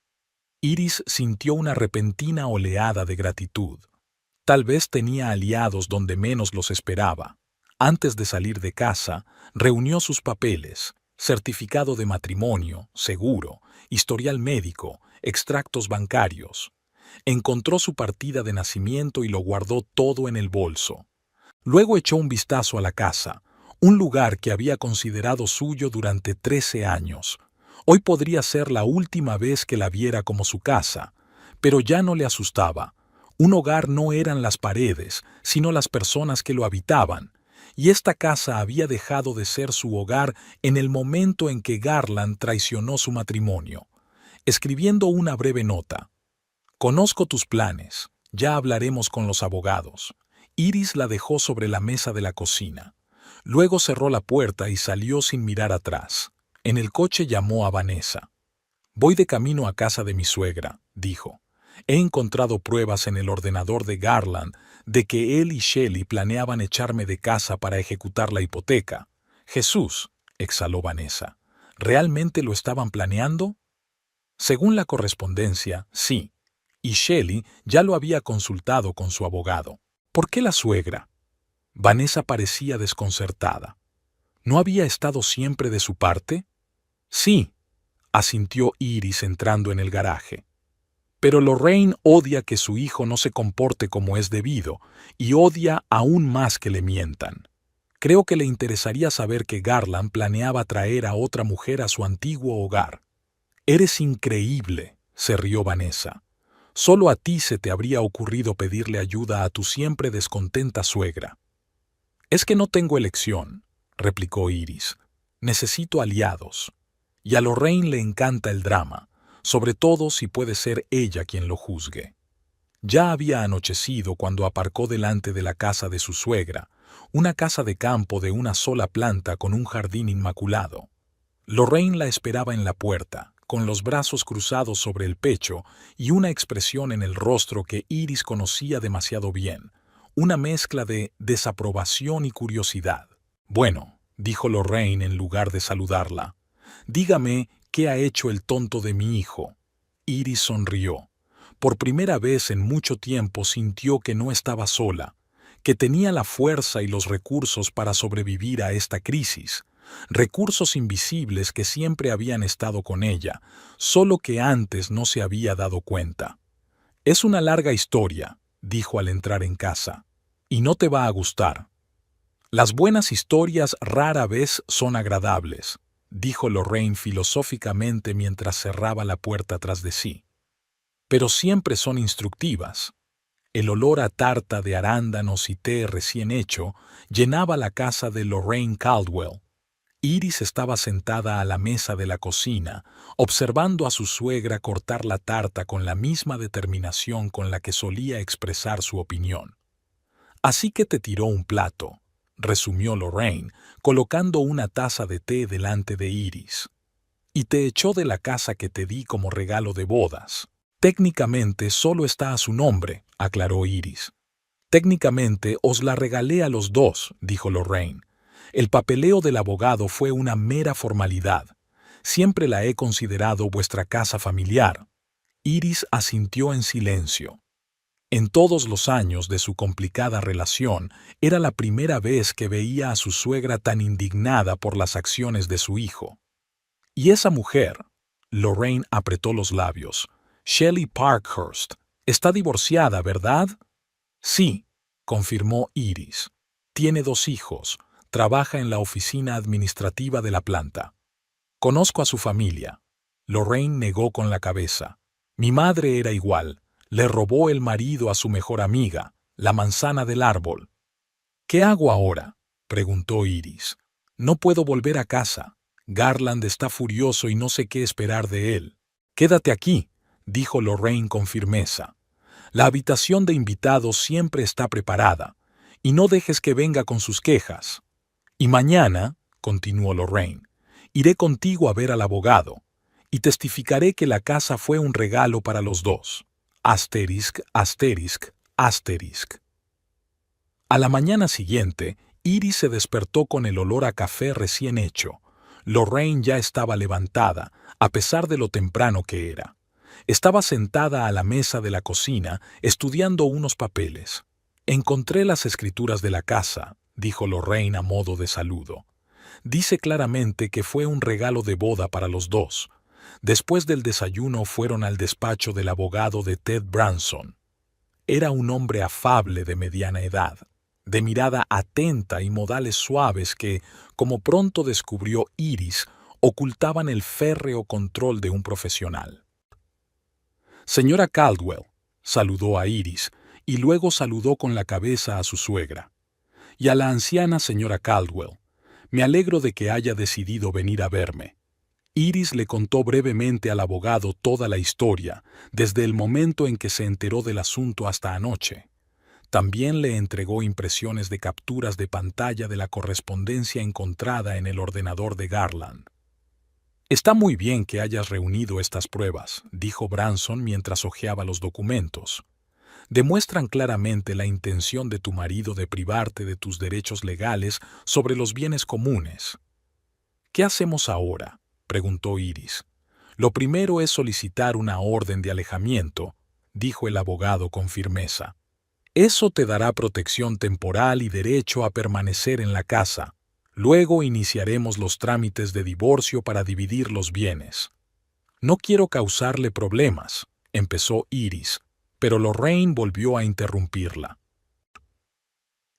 Speaker 1: Iris sintió una repentina oleada de gratitud. Tal vez tenía aliados donde menos los esperaba. Antes de salir de casa, reunió sus papeles, certificado de matrimonio, seguro, historial médico, extractos bancarios. Encontró su partida de nacimiento y lo guardó todo en el bolso. Luego echó un vistazo a la casa, un lugar que había considerado suyo durante 13 años. Hoy podría ser la última vez que la viera como su casa, pero ya no le asustaba. Un hogar no eran las paredes, sino las personas que lo habitaban, y esta casa había dejado de ser su hogar en el momento en que Garland traicionó su matrimonio. Escribiendo una breve nota. «Conozco tus planes, ya hablaremos con los abogados». Iris la dejó sobre la mesa de la cocina. Luego cerró la puerta y salió sin mirar atrás. En el coche llamó a Vanessa. «Voy de camino a casa de mi suegra», dijo. «He encontrado pruebas en el ordenador de Garland de que él y Shelley planeaban echarme de casa para ejecutar la hipoteca». «Jesús», exhaló Vanessa. «¿Realmente lo estaban planeando?» Según la correspondencia, sí. y Shelley ya lo había consultado con su abogado. ¿Por qué la suegra? Vanessa parecía desconcertada. ¿No había estado siempre de su parte? Sí, asintió Iris entrando en el garaje. Pero Lorraine odia que su hijo no se comporte como es debido y odia aún más que le mientan. Creo que le interesaría saber que Garland planeaba traer a otra mujer a su antiguo hogar. Eres increíble, se rió Vanessa. Solo a ti se te habría ocurrido pedirle ayuda a tu siempre descontenta suegra. Es que no tengo elección, replicó Iris. Necesito aliados. Y a Lorraine le encanta el drama, sobre todo si puede ser ella quien lo juzgue. Ya había anochecido cuando aparcó delante de la casa de su suegra, una casa de campo de una sola planta con un jardín inmaculado. Lorraine la esperaba en la puerta, con los brazos cruzados sobre el pecho y una expresión en el rostro que Iris conocía demasiado bien, una mezcla de desaprobación y curiosidad. Bueno, dijo Lorraine en lugar de saludarla, dígame qué ha hecho el tonto de mi hijo. Iris sonrió. Por primera vez en mucho tiempo sintió que no estaba sola, que tenía la fuerza y los recursos para sobrevivir a esta crisis, recursos invisibles que siempre habían estado con ella, solo que antes no se había dado cuenta. Es una larga historia, dijo al entrar en casa, y no te va a gustar. Las buenas historias rara vez son agradables, dijo Lorraine filosóficamente mientras cerraba la puerta tras de sí. Pero siempre son instructivas. El olor a tarta de arándanos y té recién hecho llenaba la casa de Lorraine Caldwell. Iris estaba sentada a la mesa de la cocina, observando a su suegra cortar la tarta con la misma determinación con la que solía expresar su opinión. Así que te tiró un plato, resumió Lorraine, colocando una taza de té delante de Iris. Y te echó de la casa que te di como regalo de bodas. Técnicamente solo está a su nombre, aclaró Iris. Técnicamente os la regalé a los dos, dijo Lorraine. El papeleo del abogado fue una mera formalidad. Siempre la he considerado vuestra casa familiar. Iris asintió en silencio. En todos los años de su complicada relación, era la primera vez que veía a su suegra tan indignada por las acciones de su hijo. Y esa mujer, Lorraine apretó los labios, Shelley Parkhurst, está divorciada, ¿verdad? Sí, confirmó Iris. Tiene 2 hijos. Trabaja en la oficina administrativa de la planta. Conozco a su familia. Lorraine negó con la cabeza. Mi madre era igual. Le robó el marido a su mejor amiga, la manzana del árbol. ¿Qué hago ahora?, preguntó Iris. No puedo volver a casa. Garland está furioso y no sé qué esperar de él. Quédate aquí, dijo Lorraine con firmeza. La habitación de invitados siempre está preparada, y no dejes que venga con sus quejas. Y mañana, continuó Lorraine, iré contigo a ver al abogado, y testificaré que la casa fue un regalo para los dos. Asterisk, asterisk, asterisk. A la mañana siguiente, Iris se despertó con el olor a café recién hecho. Lorraine ya estaba levantada, a pesar de lo temprano que era. Estaba sentada a la mesa de la cocina, estudiando unos papeles. Encontré las escrituras de la casa, dijo Lorraine a modo de saludo. Dice claramente que fue un regalo de boda para los dos. Después del desayuno fueron al despacho del abogado de Ted Branson. Era un hombre afable de mediana edad, de mirada atenta y modales suaves que, como pronto descubrió Iris, ocultaban el férreo control de un profesional. Señora Caldwell, saludó a Iris, y luego saludó con la cabeza a su suegra. Y a la anciana señora Caldwell, me alegro de que haya decidido venir a verme. Iris le contó brevemente al abogado toda la historia, desde el momento en que se enteró del asunto hasta anoche. También le entregó impresiones de capturas de pantalla de la correspondencia encontrada en el ordenador de Garland. Está muy bien que hayas reunido estas pruebas, dijo Branson mientras hojeaba los documentos. Demuestran claramente la intención de tu marido de privarte de tus derechos legales sobre los bienes comunes. ¿Qué hacemos ahora?, preguntó Iris. Lo primero es solicitar una orden de alejamiento. dijo el abogado con firmeza. Eso te dará protección temporal y derecho a permanecer en la casa. Luego iniciaremos los trámites de divorcio para dividir los bienes. No quiero causarle problemas, empezó Iris, pero Lorraine volvió a interrumpirla.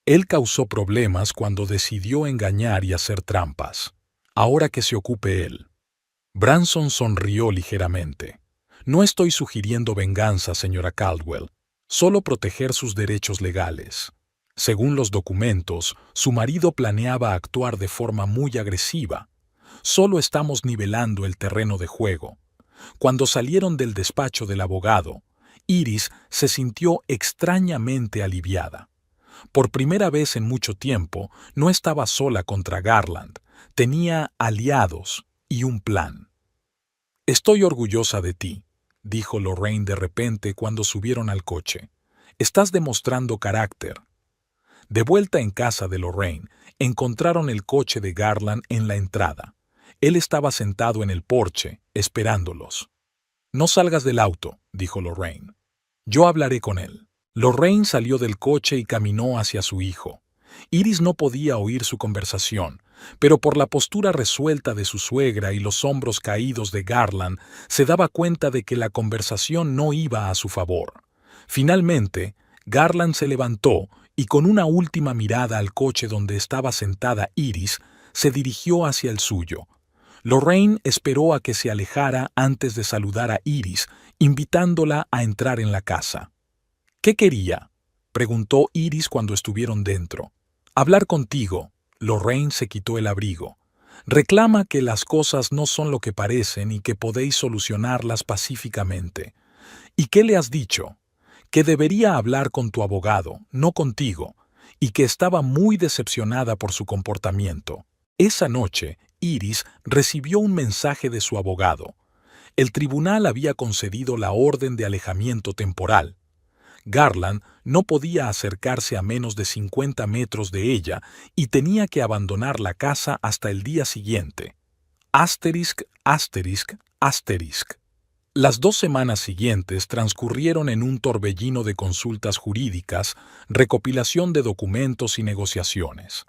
Speaker 1: Él causó problemas cuando decidió engañar y hacer trampas. Ahora que se ocupe él. Branson sonrió ligeramente. No estoy sugiriendo venganza, señora Caldwell, solo proteger sus derechos legales. Según los documentos, su marido planeaba actuar de forma muy agresiva. Solo estamos nivelando el terreno de juego. Cuando salieron del despacho del abogado, Iris se sintió extrañamente aliviada. Por primera vez en mucho tiempo, no estaba sola contra Garland, tenía aliados y un plan. «Estoy orgullosa de ti», dijo Lorraine de repente cuando subieron al coche. «Estás demostrando carácter». De vuelta en casa de Lorraine, encontraron el coche de Garland en la entrada. Él estaba sentado en el porche, esperándolos. «No salgas del auto», dijo Lorraine. «Yo hablaré con él». Lorraine salió del coche y caminó hacia su hijo. Iris no podía oír su conversación, pero por la postura resuelta de su suegra y los hombros caídos de Garland, se daba cuenta de que la conversación no iba a su favor. Finalmente, Garland se levantó y con una última mirada al coche donde estaba sentada Iris, se dirigió hacia el suyo. Lorraine esperó a que se alejara antes de saludar a Iris, invitándola a entrar en la casa. «¿Qué quería?», preguntó Iris cuando estuvieron dentro. «Hablar contigo». Lorraine se quitó el abrigo. «Reclama que las cosas no son lo que parecen y que podéis solucionarlas pacíficamente». «¿Y qué le has dicho?». «Que debería hablar con tu abogado, no contigo, y que estaba muy decepcionada por su comportamiento». Esa noche, Iris recibió un mensaje de su abogado. El tribunal había concedido la orden de alejamiento temporal. Garland no podía acercarse a menos de 50 metros de ella y tenía que abandonar la casa hasta el día siguiente. Asterisc, asterisc, asterisc. Las 2 semanas siguientes transcurrieron en un torbellino de consultas jurídicas, recopilación de documentos y negociaciones.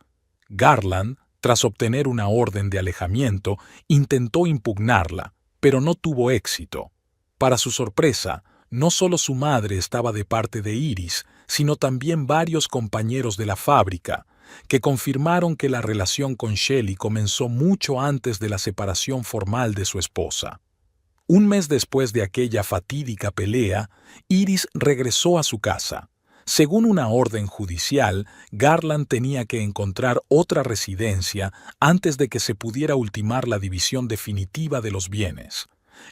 Speaker 1: Garland, tras obtener una orden de alejamiento, intentó impugnarla, pero no tuvo éxito. Para su sorpresa, no solo su madre estaba de parte de Iris, sino también varios compañeros de la fábrica, que confirmaron que la relación con Shelley comenzó mucho antes de la separación formal de su esposa. Un mes después de aquella fatídica pelea, Iris regresó a su casa. Según una orden judicial, Garland tenía que encontrar otra residencia antes de que se pudiera ultimar la división definitiva de los bienes.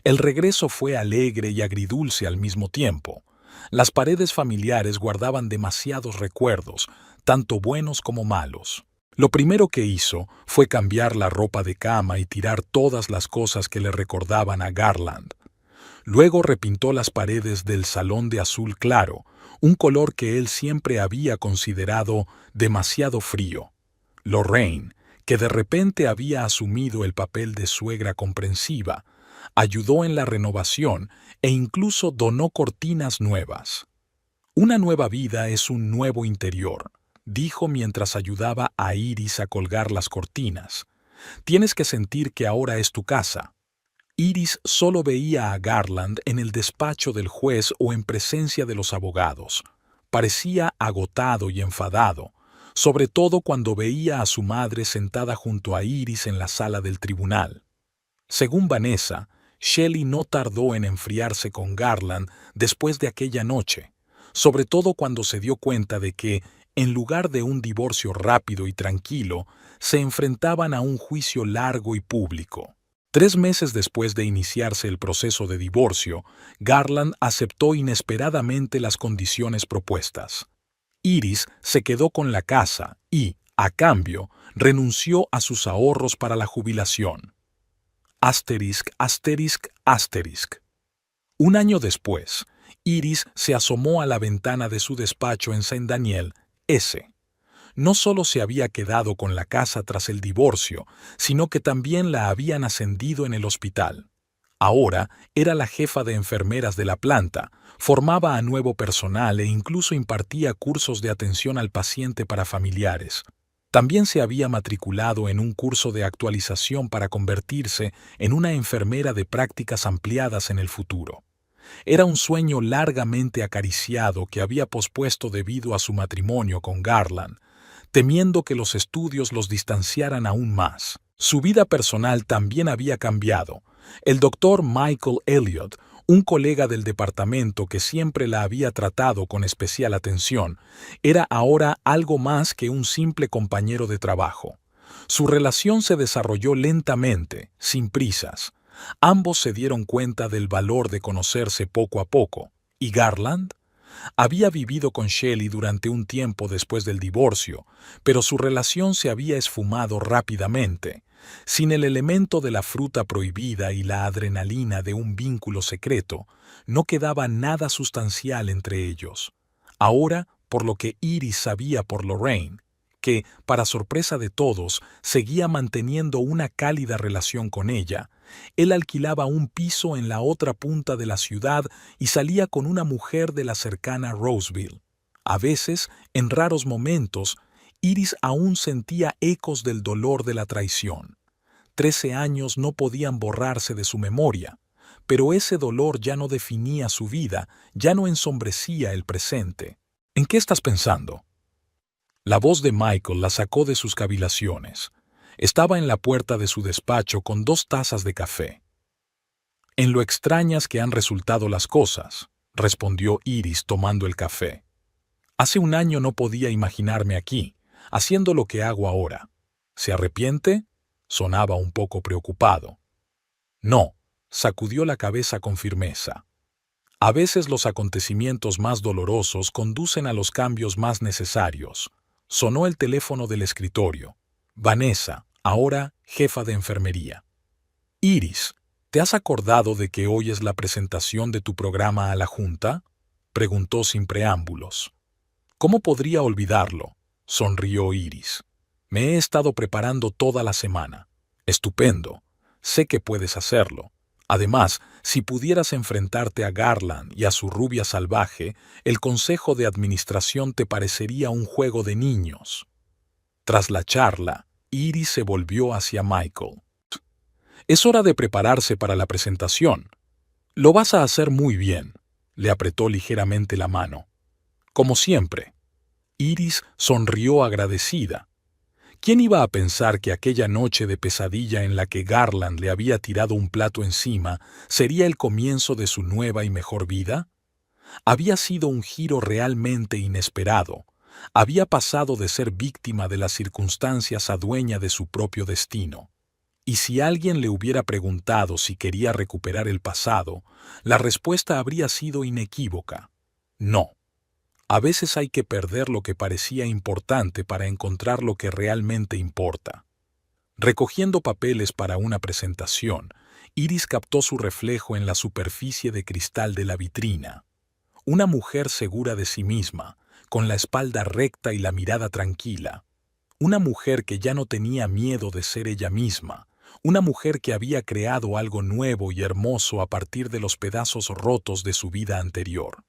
Speaker 1: El regreso fue alegre y agridulce al mismo tiempo. Las paredes familiares guardaban demasiados recuerdos, tanto buenos como malos. Lo primero que hizo fue cambiar la ropa de cama y tirar todas las cosas que le recordaban a Garland. Luego repintó las paredes del salón de azul claro, un color que él siempre había considerado demasiado frío. Lorraine, que de repente había asumido el papel de suegra comprensiva, ayudó en la renovación e incluso donó cortinas nuevas. «Una nueva vida es un nuevo interior», dijo mientras ayudaba a Iris a colgar las cortinas. «Tienes que sentir que ahora es tu casa». Iris solo veía a Garland en el despacho del juez o en presencia de los abogados. Parecía agotado y enfadado, sobre todo cuando veía a su madre sentada junto a Iris en la sala del tribunal. Según Vanessa, Shelley no tardó en enfriarse con Garland después de aquella noche, sobre todo cuando se dio cuenta de que, en lugar de un divorcio rápido y tranquilo, se enfrentaban a un juicio largo y público. 3 meses después de iniciarse el proceso de divorcio, Garland aceptó inesperadamente las condiciones propuestas. Iris se quedó con la casa y, a cambio, renunció a sus ahorros para la jubilación. Asterisc, asterisc, asterisc. Un año después, Iris se asomó a la ventana de su despacho en Saint-Daniel, S. No solo se había quedado con la casa tras el divorcio, sino que también la habían ascendido en el hospital. Ahora era la jefa de enfermeras de la planta, formaba a nuevo personal e incluso impartía cursos de atención al paciente para familiares. También se había matriculado en un curso de actualización para convertirse en una enfermera de prácticas ampliadas en el futuro. Era un sueño largamente acariciado que había pospuesto debido a su matrimonio con Garland, temiendo que los estudios los distanciaran aún más. Su vida personal también había cambiado. El doctor Michael Elliott, un colega del departamento que siempre la había tratado con especial atención, era ahora algo más que un simple compañero de trabajo. Su relación se desarrolló lentamente, sin prisas. Ambos se dieron cuenta del valor de conocerse poco a poco. ¿Y Garland? Había vivido con Shelley durante un tiempo después del divorcio, pero su relación se había esfumado rápidamente. Sin el elemento de la fruta prohibida y la adrenalina de un vínculo secreto, no quedaba nada sustancial entre ellos. Ahora, por lo que Iris sabía por Lorraine, que, para sorpresa de todos, seguía manteniendo una cálida relación con ella, él alquilaba un piso en la otra punta de la ciudad y salía con una mujer de la cercana Roseville. A veces, en raros momentos, Iris aún sentía ecos del dolor de la traición. 13 años no podían borrarse de su memoria, pero ese dolor ya no definía su vida, ya no ensombrecía el presente. ¿En qué estás pensando? La voz de Michael la sacó de sus cavilaciones. Estaba en la puerta de su despacho con 2 tazas de café. «En lo extrañas que han resultado las cosas», respondió Iris tomando el café. «Hace un año no podía imaginarme aquí, haciendo lo que hago ahora. ¿Se arrepiente?», sonaba un poco preocupado. «No», sacudió la cabeza con firmeza. «A veces los acontecimientos más dolorosos conducen a los cambios más necesarios». Sonó el teléfono del escritorio. Vanessa, ahora jefa de enfermería. «Iris, ¿te has acordado de que hoy es la presentación de tu programa a la Junta?», preguntó sin preámbulos. «¿Cómo podría olvidarlo?», sonrió Iris. «Me he estado preparando toda la semana». «Estupendo. Sé que puedes hacerlo. Además, si pudieras enfrentarte a Garland y a su rubia salvaje, el consejo de administración te parecería un juego de niños». Tras la charla, Iris se volvió hacia Michael. «Es hora de prepararse para la presentación. Lo vas a hacer muy bien», le apretó ligeramente la mano. «Como siempre». Iris sonrió agradecida. ¿Quién iba a pensar que aquella noche de pesadilla en la que Garland le había tirado un plato encima sería el comienzo de su nueva y mejor vida? Había sido un giro realmente inesperado. Había pasado de ser víctima de las circunstancias a dueña de su propio destino. Y si alguien le hubiera preguntado si quería recuperar el pasado, la respuesta habría sido inequívoca: no. A veces hay que perder lo que parecía importante para encontrar lo que realmente importa. Recogiendo papeles para una presentación, Iris captó su reflejo en la superficie de cristal de la vitrina. Una mujer segura de sí misma, con la espalda recta y la mirada tranquila. Una mujer que ya no tenía miedo de ser ella misma. Una mujer que había creado algo nuevo y hermoso a partir de los pedazos rotos de su vida anterior.